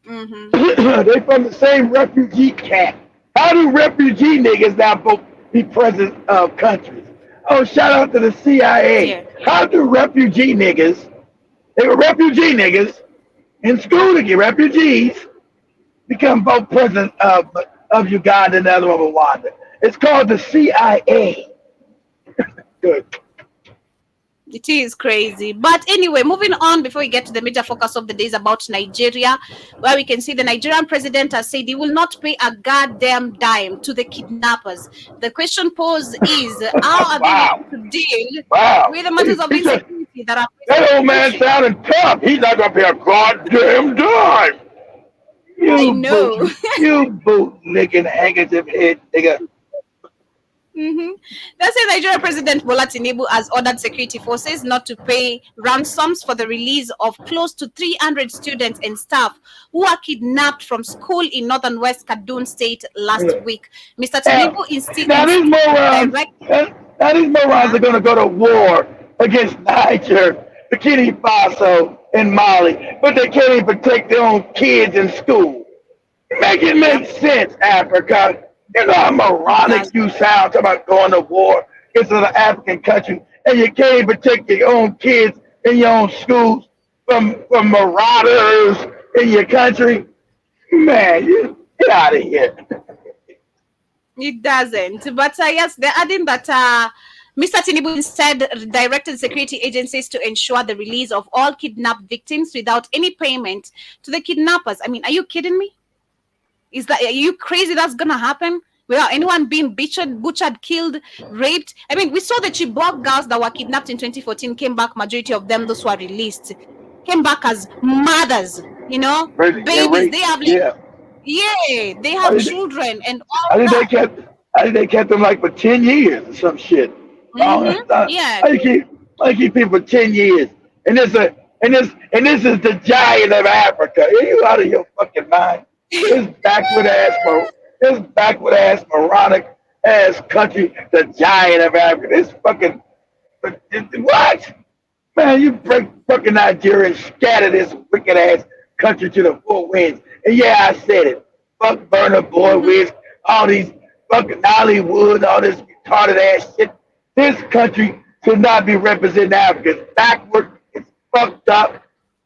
Speaker 7: They from the same refugee camp. How do refugee niggas now both be president of countries? Oh, shout out to the CIA.
Speaker 6: Yeah.
Speaker 7: How do refugee niggas, they were refugee niggas in school to get refugees, become both president of Uganda and the other one of Rwanda? It's called the CIA. Good.
Speaker 6: It is crazy. But anyway, moving on before we get to the major focus of the day is about Nigeria, where we can see the Nigerian president has said he will not pay a goddamn dime to the kidnappers. The question posed is, how are they going to deal with the matters of insecurity that are...
Speaker 7: That old man sounded tough. He's not going to pay a goddamn dime.
Speaker 6: I know.
Speaker 7: You boot-licking handkerchief head nigga.
Speaker 6: That's why Nigerian President Bola Tinubu has ordered security forces not to pay ransoms for the release of close to 300 students and staff who were kidnapped from school in northern West Kaduna State last week. Mr. Tinubu insisted...
Speaker 7: Now these morons are going to go to war against Niger, Burkina Faso, and Mali, but they can't even protect their own kids in school. Make it make sense, Africa. You know how moronic you sound talking about going to war against another African country, and you can't even protect your own kids in your own schools from marauders in your country. Man, you get out of here.
Speaker 6: It doesn't. But yes, they're adding that Mr. Tinubu instead directed security agencies to ensure the release of all kidnapped victims without any payment to the kidnappers. I mean, are you kidding me? Are you crazy that's gonna happen without anyone being butchered, killed, raped? I mean, we saw the Chibok girls that were kidnapped in 2014 came back. Majority of them, those who are released, came back as mothers. You know, babies. They have they have children and all.
Speaker 7: I think they kept them like for 10 years or some shit.
Speaker 6: Yeah.
Speaker 7: I keep people for 10 years, and this is the giant of Africa. Are you out of your fucking mind? This backward ass, moronic ass country, the giant of Africa. This fucking what? Man, you break fucking Nigeria and scatter this wicked ass country to the four winds. And yeah, I said it. Fuck Burna Boy, Wiz, all these fucking Hollywood, all this retarded ass shit. This country should not be representing Africa. It's backward. It's fucked up.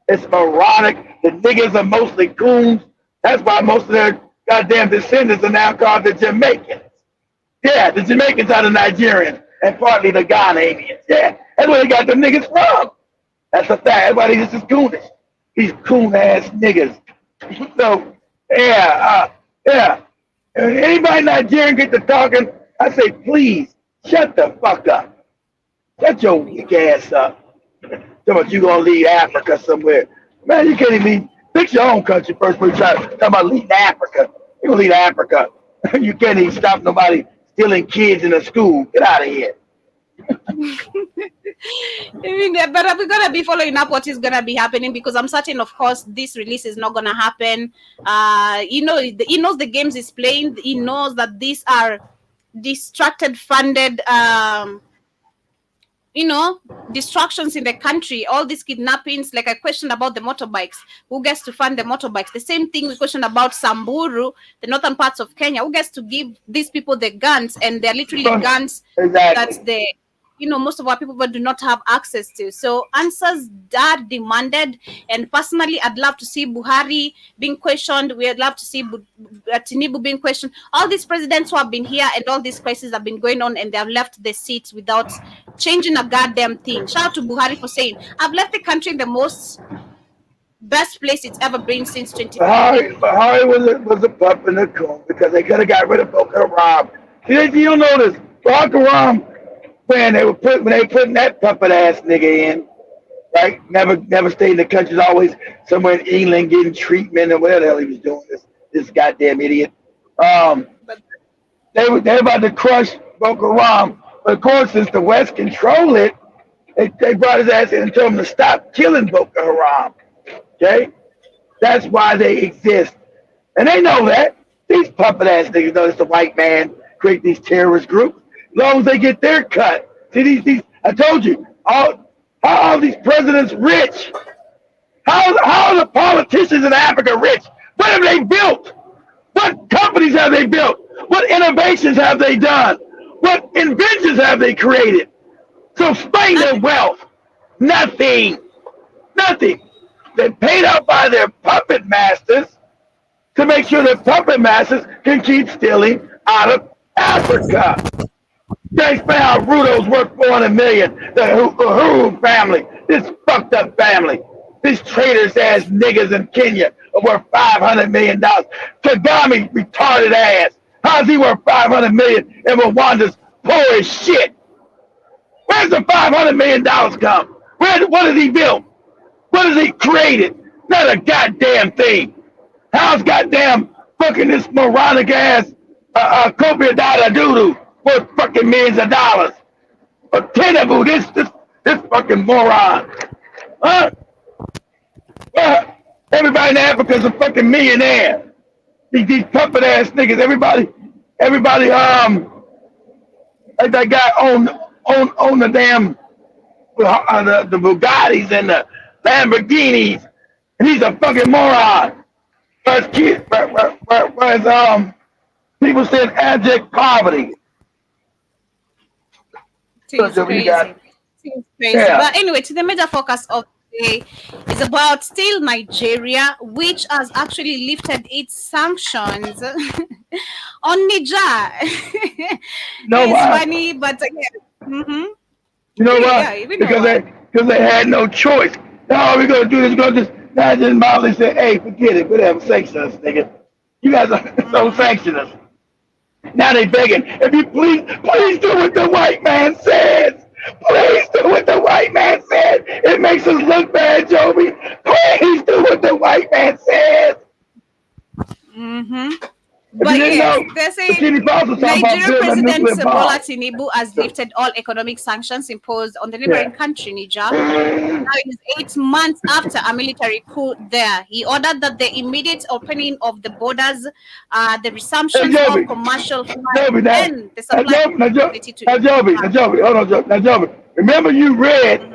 Speaker 7: It's moronic. The niggas are mostly coons. That's why most of their goddamn descendants are now called the Jamaicans. Yeah, the Jamaicans are the Nigerians and partly the Ghanaians. Yeah, that's where they got them niggas from. That's a fact. That's why they just as coonish. These coon-ass niggas. So, yeah. Anybody Nigerian get to talking, I say, please, shut the fuck up. Shut your weak ass up. Talking about you gonna leave Africa somewhere. Man, you can't even leave. Fix your own country first before you talk about leaving Africa. You gonna leave Africa. You can't even stop nobody stealing kids in a school. Get out of here.
Speaker 6: But we're gonna be following up what is gonna be happening, because I'm certain, of course, this release is not gonna happen. He knows the games he's playing. He knows that these are distracted, funded, distractions in the country. All these kidnappings, like I questioned about the motorbikes, who gets to fund the motorbikes? The same thing we questioned about Samburu, the northern parts of Kenya, who gets to give these people the guns, and they're literally guns that most of our people do not have access to. So answers are demanded, and personally, I'd love to see Buhari being questioned. We'd love to see Tinubu being questioned. All these presidents who have been here and all these crises have been going on, and they have left the seats without changing a goddamn thing. Shout out to Buhari for saying, I've left the country in the most best place it's ever been since 2015.
Speaker 7: Buhari was a pup in the coup because they could have got rid of Boko Haram. You don't know this. Boko Haram, when they were putting that puppet ass nigga in, right? Never stayed in the country. Was always somewhere in England getting treatment and whatever the hell he was doing. This goddamn idiot. They were about to crush Boko Haram, but of course, since the West control it, they brought his ass in and told him to stop killing Boko Haram. Okay, that's why they exist, and they know that. These puppet ass niggas know it's the white man create these terrorist groups. As long as they get their cut. See, these I told you, how are these presidents rich? How are the politicians in Africa rich? What have they built? What companies have they built? What innovations have they done? What inventions have they created? So explain their wealth. Nothing. They're paid out by their puppet masters to make sure their puppet masters can keep stealing out of Africa. They explain how Rudo's worth $400 million. The Uhuru family, this fucked up family, this traitors ass niggas in Kenya are worth $500 million. Kagame retarded ass. How's he worth $500 million and Rwanda's poor as shit? Where's the $500 million come? What has he built? What has he created? Not a goddamn thing. How's goddamn fucking this moronic ass Kopi Dada worth fucking millions of dollars? Or Tinubu, this fucking moron. Huh? Well, everybody in Africa is a fucking millionaire. These puppet ass niggas, everybody, like that guy own the damn the Bugattis and the Lamborghinis, and he's a fucking moron. Whereas people said abject poverty.
Speaker 6: Seems crazy. Yeah. But anyway, to the major focus of today is about still Nigeria, which has actually lifted its sanctions on Niger.
Speaker 7: No,
Speaker 6: it's funny, but
Speaker 7: you know why? Because they had no choice. Now we're gonna do this. We're gonna just imagine Molly said, "Hey, forget it. Whatever, sanction us, nigga. You guys don't sanction us." Now they begging, if you please do what the white man says. Please do what the white man says. It makes us look bad, Joby. Please do what the white man says.
Speaker 6: But yes, they're saying Nigerian President Bola Tinubu has lifted all economic sanctions imposed on the neighbouring country, Niger. Now it is 8 months after a military coup there. He ordered that the immediate opening of the borders, the resumption of commercial flights, and the supply
Speaker 7: Now, Joby, remember you read,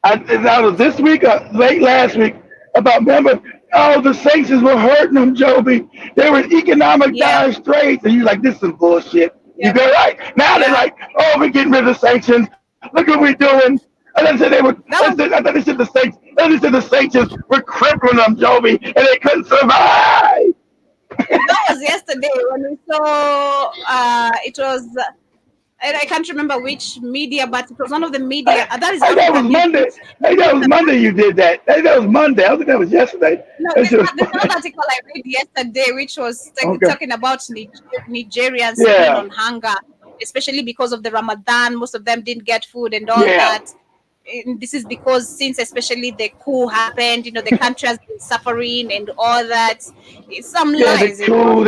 Speaker 7: that was this week or late last week, about, remember, the sanctions were hurting them, Joby. They were in economic dire straits, and you're like, this is some bullshit. You go right. Now they're like, oh, we're getting rid of the sanctions. Look what we're doing. And then said they were. I thought they said the sanctions were crippling them, Joby, and they couldn't survive.
Speaker 6: That was yesterday when we saw. It was. I can't remember which media, but it was one of the media. That
Speaker 7: was Monday. That was Monday you did that. That was Monday. I don't think that was yesterday.
Speaker 6: No, there's another article I read yesterday, which was talking about Nigerians on hunger, especially because of the Ramadan. Most of them didn't get food and all that. And this is because since especially the coup happened, the country has been suffering and all that. It's some lies.
Speaker 7: The coup,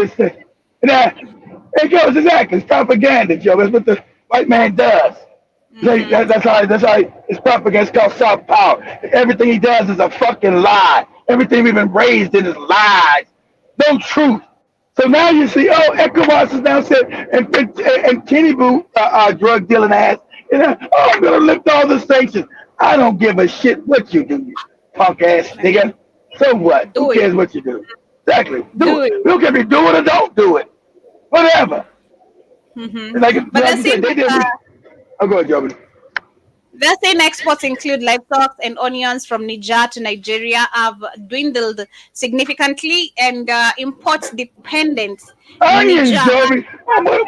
Speaker 7: it goes exactly. It's propaganda, Joe. That's what the white man does. That's how his propaganda is called soft power. Everything he does is a fucking lie. Everything we've been raised in is lies. No truth. So now you see, ECOWAS is now said, and Tinubu, drug dealing ass, I'm going to lift all the sanctions. I don't give a shit what you do, you punk ass nigga. So what? Who cares what you do? Exactly. Do it. We don't care if you do it or don't do it. Whatever.
Speaker 6: But let's say
Speaker 7: go ahead, Joby.
Speaker 6: They're saying exports include livestock and onions from Niger to Nigeria have dwindled significantly, and import dependence.
Speaker 7: Onions, Joby.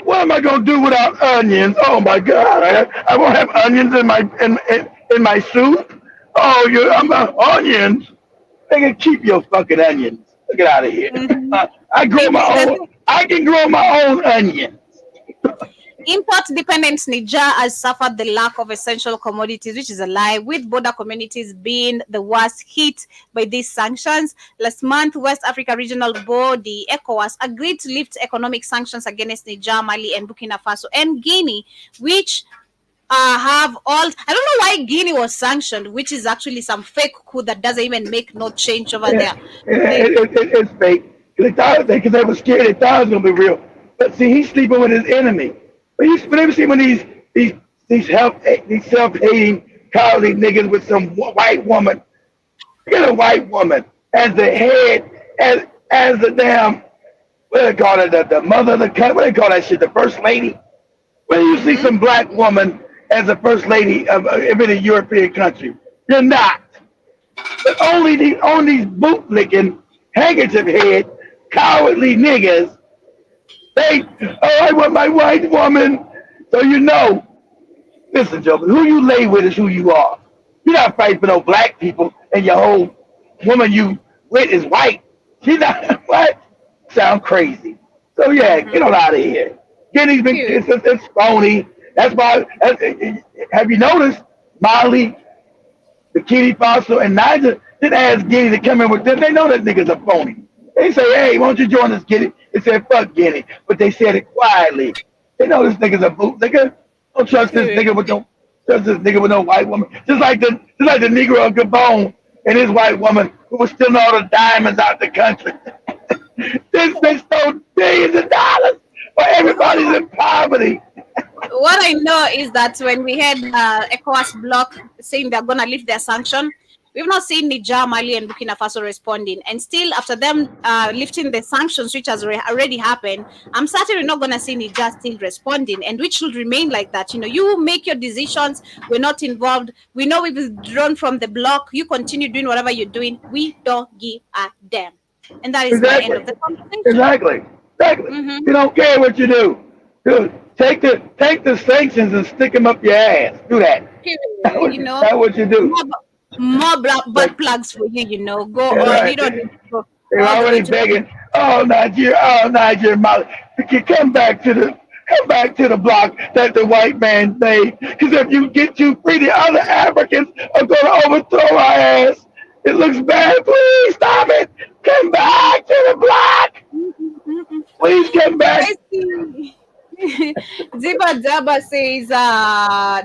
Speaker 7: What am I going to do without onions? Oh my God! I won't have onions in my soup. Oh, I'm not onions. They can keep your fucking onions. Get out of here. I can grow my own onions.
Speaker 6: Import-dependent Niger has suffered the lack of essential commodities, which is a lie, with border communities being the worst hit by these sanctions. Last month, West Africa Regional Body, ECOWAS, agreed to lift economic sanctions against Niger, Mali, and Burkina Faso, and Guinea, which have all... I don't know why Guinea was sanctioned, which is actually some fake coup that doesn't even make no change over there.
Speaker 7: It's fake. Because they were scared they thought it was going to be real. But see, he's sleeping with his enemy. But you never see when these self-hating, cowardly niggas with some white woman, get a white woman as the head, as the damn, what do they call it, the mother of the country, what do they call that shit, the first lady? When you see some black woman as the first lady of any European country, you're not. But only these boot-licking, handkerchief head, cowardly niggas, I want my white woman. So listen, Joe, who you lay with is who you are. You're not fighting for no black people, and your whole woman you with is white. She's not, what? Sound crazy. So get on out of here. It's phony. That's why, have you noticed, Mali, Burkina Faso, and Niger didn't ask Guinea to come in with them. They know that niggas are phony. They say, hey, why don't you join us, Guinea? They said, fuck Guinea. But they said it quietly. They know this nigga's a boot nigga. Don't trust this nigga with no white woman. Just like the Negro of Gabon and his white woman who was stealing all the diamonds out the country. They stole billions of dollars while everybody's in poverty.
Speaker 6: What I know is that when we had ECOWAS bloc saying they're going to lift their sanction, we've not seen Niger, Mali, and Burkina Faso responding. And still, after them lifting the sanctions, which has already happened, I'm certainly not going to see Niger still responding, and which should remain like that. You make your decisions. We're not involved. We know we've withdrawn from the bloc. You continue doing whatever you're doing. We don't give a damn. And that is the end of the conversation.
Speaker 7: Exactly. You don't care what you do. Dude, take the sanctions and stick them up your ass. Do that. That's what you do.
Speaker 6: More butt plugs for you, Go on. Right. You don't need to go.
Speaker 7: They're already begging. Nigeria, Mali. Come back to the block that the white man made. Because if you get too free, the other Africans are going to overthrow our ass. It looks bad. Please stop it. Come back to the block. Please come back.
Speaker 6: Ziba Zaba says,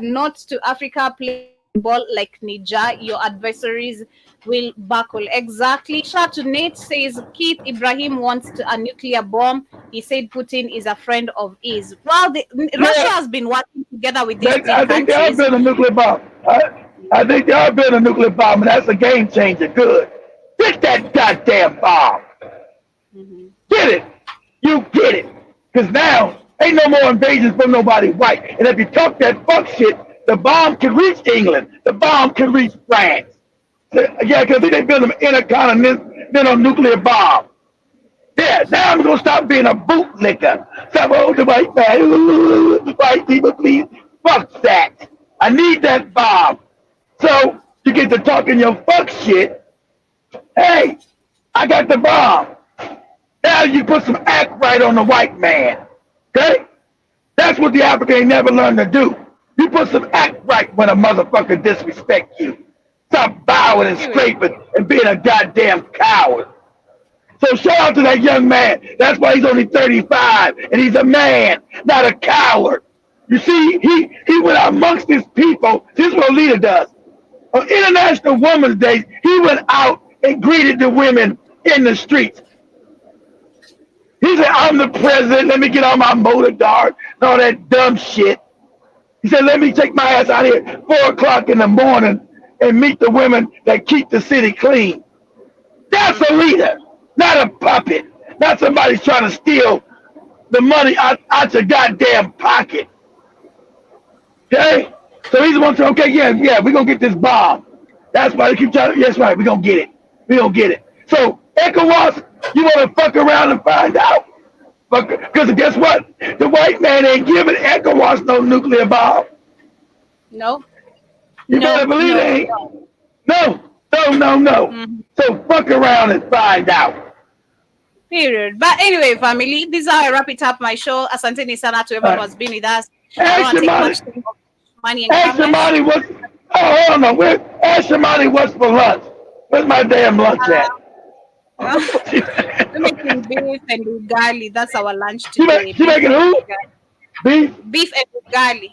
Speaker 6: not to Africa, please. Ball like Niger, your adversaries will buckle. Exactly. Shout to Nate says Keith Ibrahim wants a nuclear bomb. He said Putin is a friend of his. Well, Russia has been working together with these
Speaker 7: I think they are building a nuclear bomb. I think they are building a nuclear bomb, and that's a game changer. Good. Get that goddamn bomb. Get it. You get it. Because now ain't no more invasions from nobody white. And if you talk that fuck shit, the bomb can reach England. The bomb can reach France. Yeah, because they build an intercontinental nuclear bomb. Yeah, now I'm going to stop being a bootlicker. Stop, the white man. Ooh, white people, please. Fuck that. I need that bomb. So you get to talking your fuck shit. Hey, I got the bomb. Now you put some act right on the white man. Okay? That's what the African ain't never learned to do. You put some act right when a motherfucker disrespect you. Stop bowing and scraping and being a goddamn coward. So shout out to that young man. That's why he's only 35 and he's a man, not a coward. You see, he went out amongst his people. This is what a leader does. On International Women's Day, he went out and greeted the women in the streets. He said, I'm the president. Let me get on my motor dog and all that dumb shit. He said, let me take my ass out here at 4 o'clock in the morning and meet the women that keep the city clean. That's a leader, not a puppet, not somebody trying to steal the money out your goddamn pocket. Okay? So he's the one saying, okay, yeah, we're going to get this bomb. That's why they keep trying to, yes, right, we're going to get it. We're going to get it. So, ECOWAS, you want to fuck around and find out? Because guess what? The white man ain't giving ECOWAS no nuclear bomb.
Speaker 6: No.
Speaker 7: You better believe it ain't. No. So fuck around and find out.
Speaker 6: Period. But anyway, family, this is how I wrap it up my show. Asanteni sana to everyone who has been with us.
Speaker 7: Ask Shamani what's, oh, hold on. Ask Shamani what's for lunch. Where's my damn lunch at?
Speaker 6: We're making beef and ugali. That's our lunch today.
Speaker 7: You making who? Beef?
Speaker 6: Beef and ugali.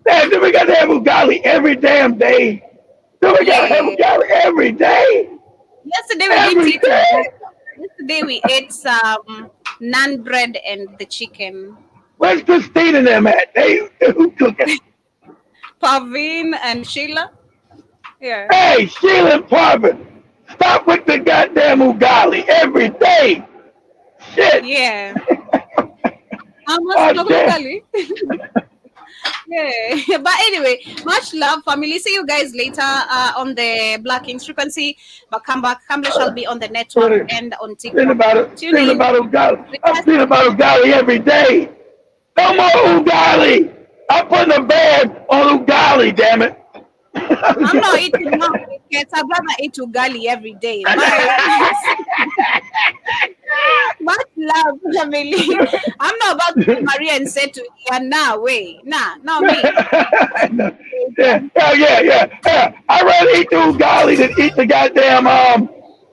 Speaker 7: Man, we got to have ugali every damn day. We got to have ugali every day.
Speaker 6: Yesterday we ate some naan bread and the chicken.
Speaker 7: Where's Christine and them at? Who cooking?
Speaker 6: Pavin and Sheila. Yeah.
Speaker 7: Hey, Sheila and Pavin. Stop with the goddamn ugali every day. Shit.
Speaker 6: Yeah. Ugali. Yeah. But anyway, much love, family. See you guys later on the Black Kings frequency. But come back. Kamla shall be on the network and on TikTok.
Speaker 7: Think about ugali. I'm thinking about ugali every day. No more ugali. I'm putting a ban on ugali, damn it.
Speaker 6: I'm not eating now. I'd rather eat ugali every day. Much love, family. I'm not about to be Maria and say to you, nah, wait. Nah, not me.
Speaker 7: Yeah. I'd rather eat the ugali than eat the goddamn, I'd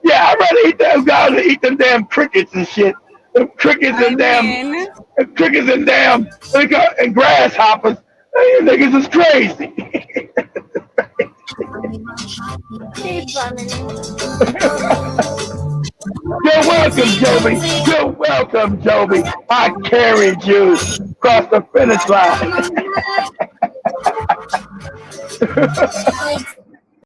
Speaker 7: rather eat the ugali than eat them damn crickets and shit. Them crickets and damn and grasshoppers. You niggas is crazy. You're welcome, Joby. You're welcome, Joby. I carried you across the finish line.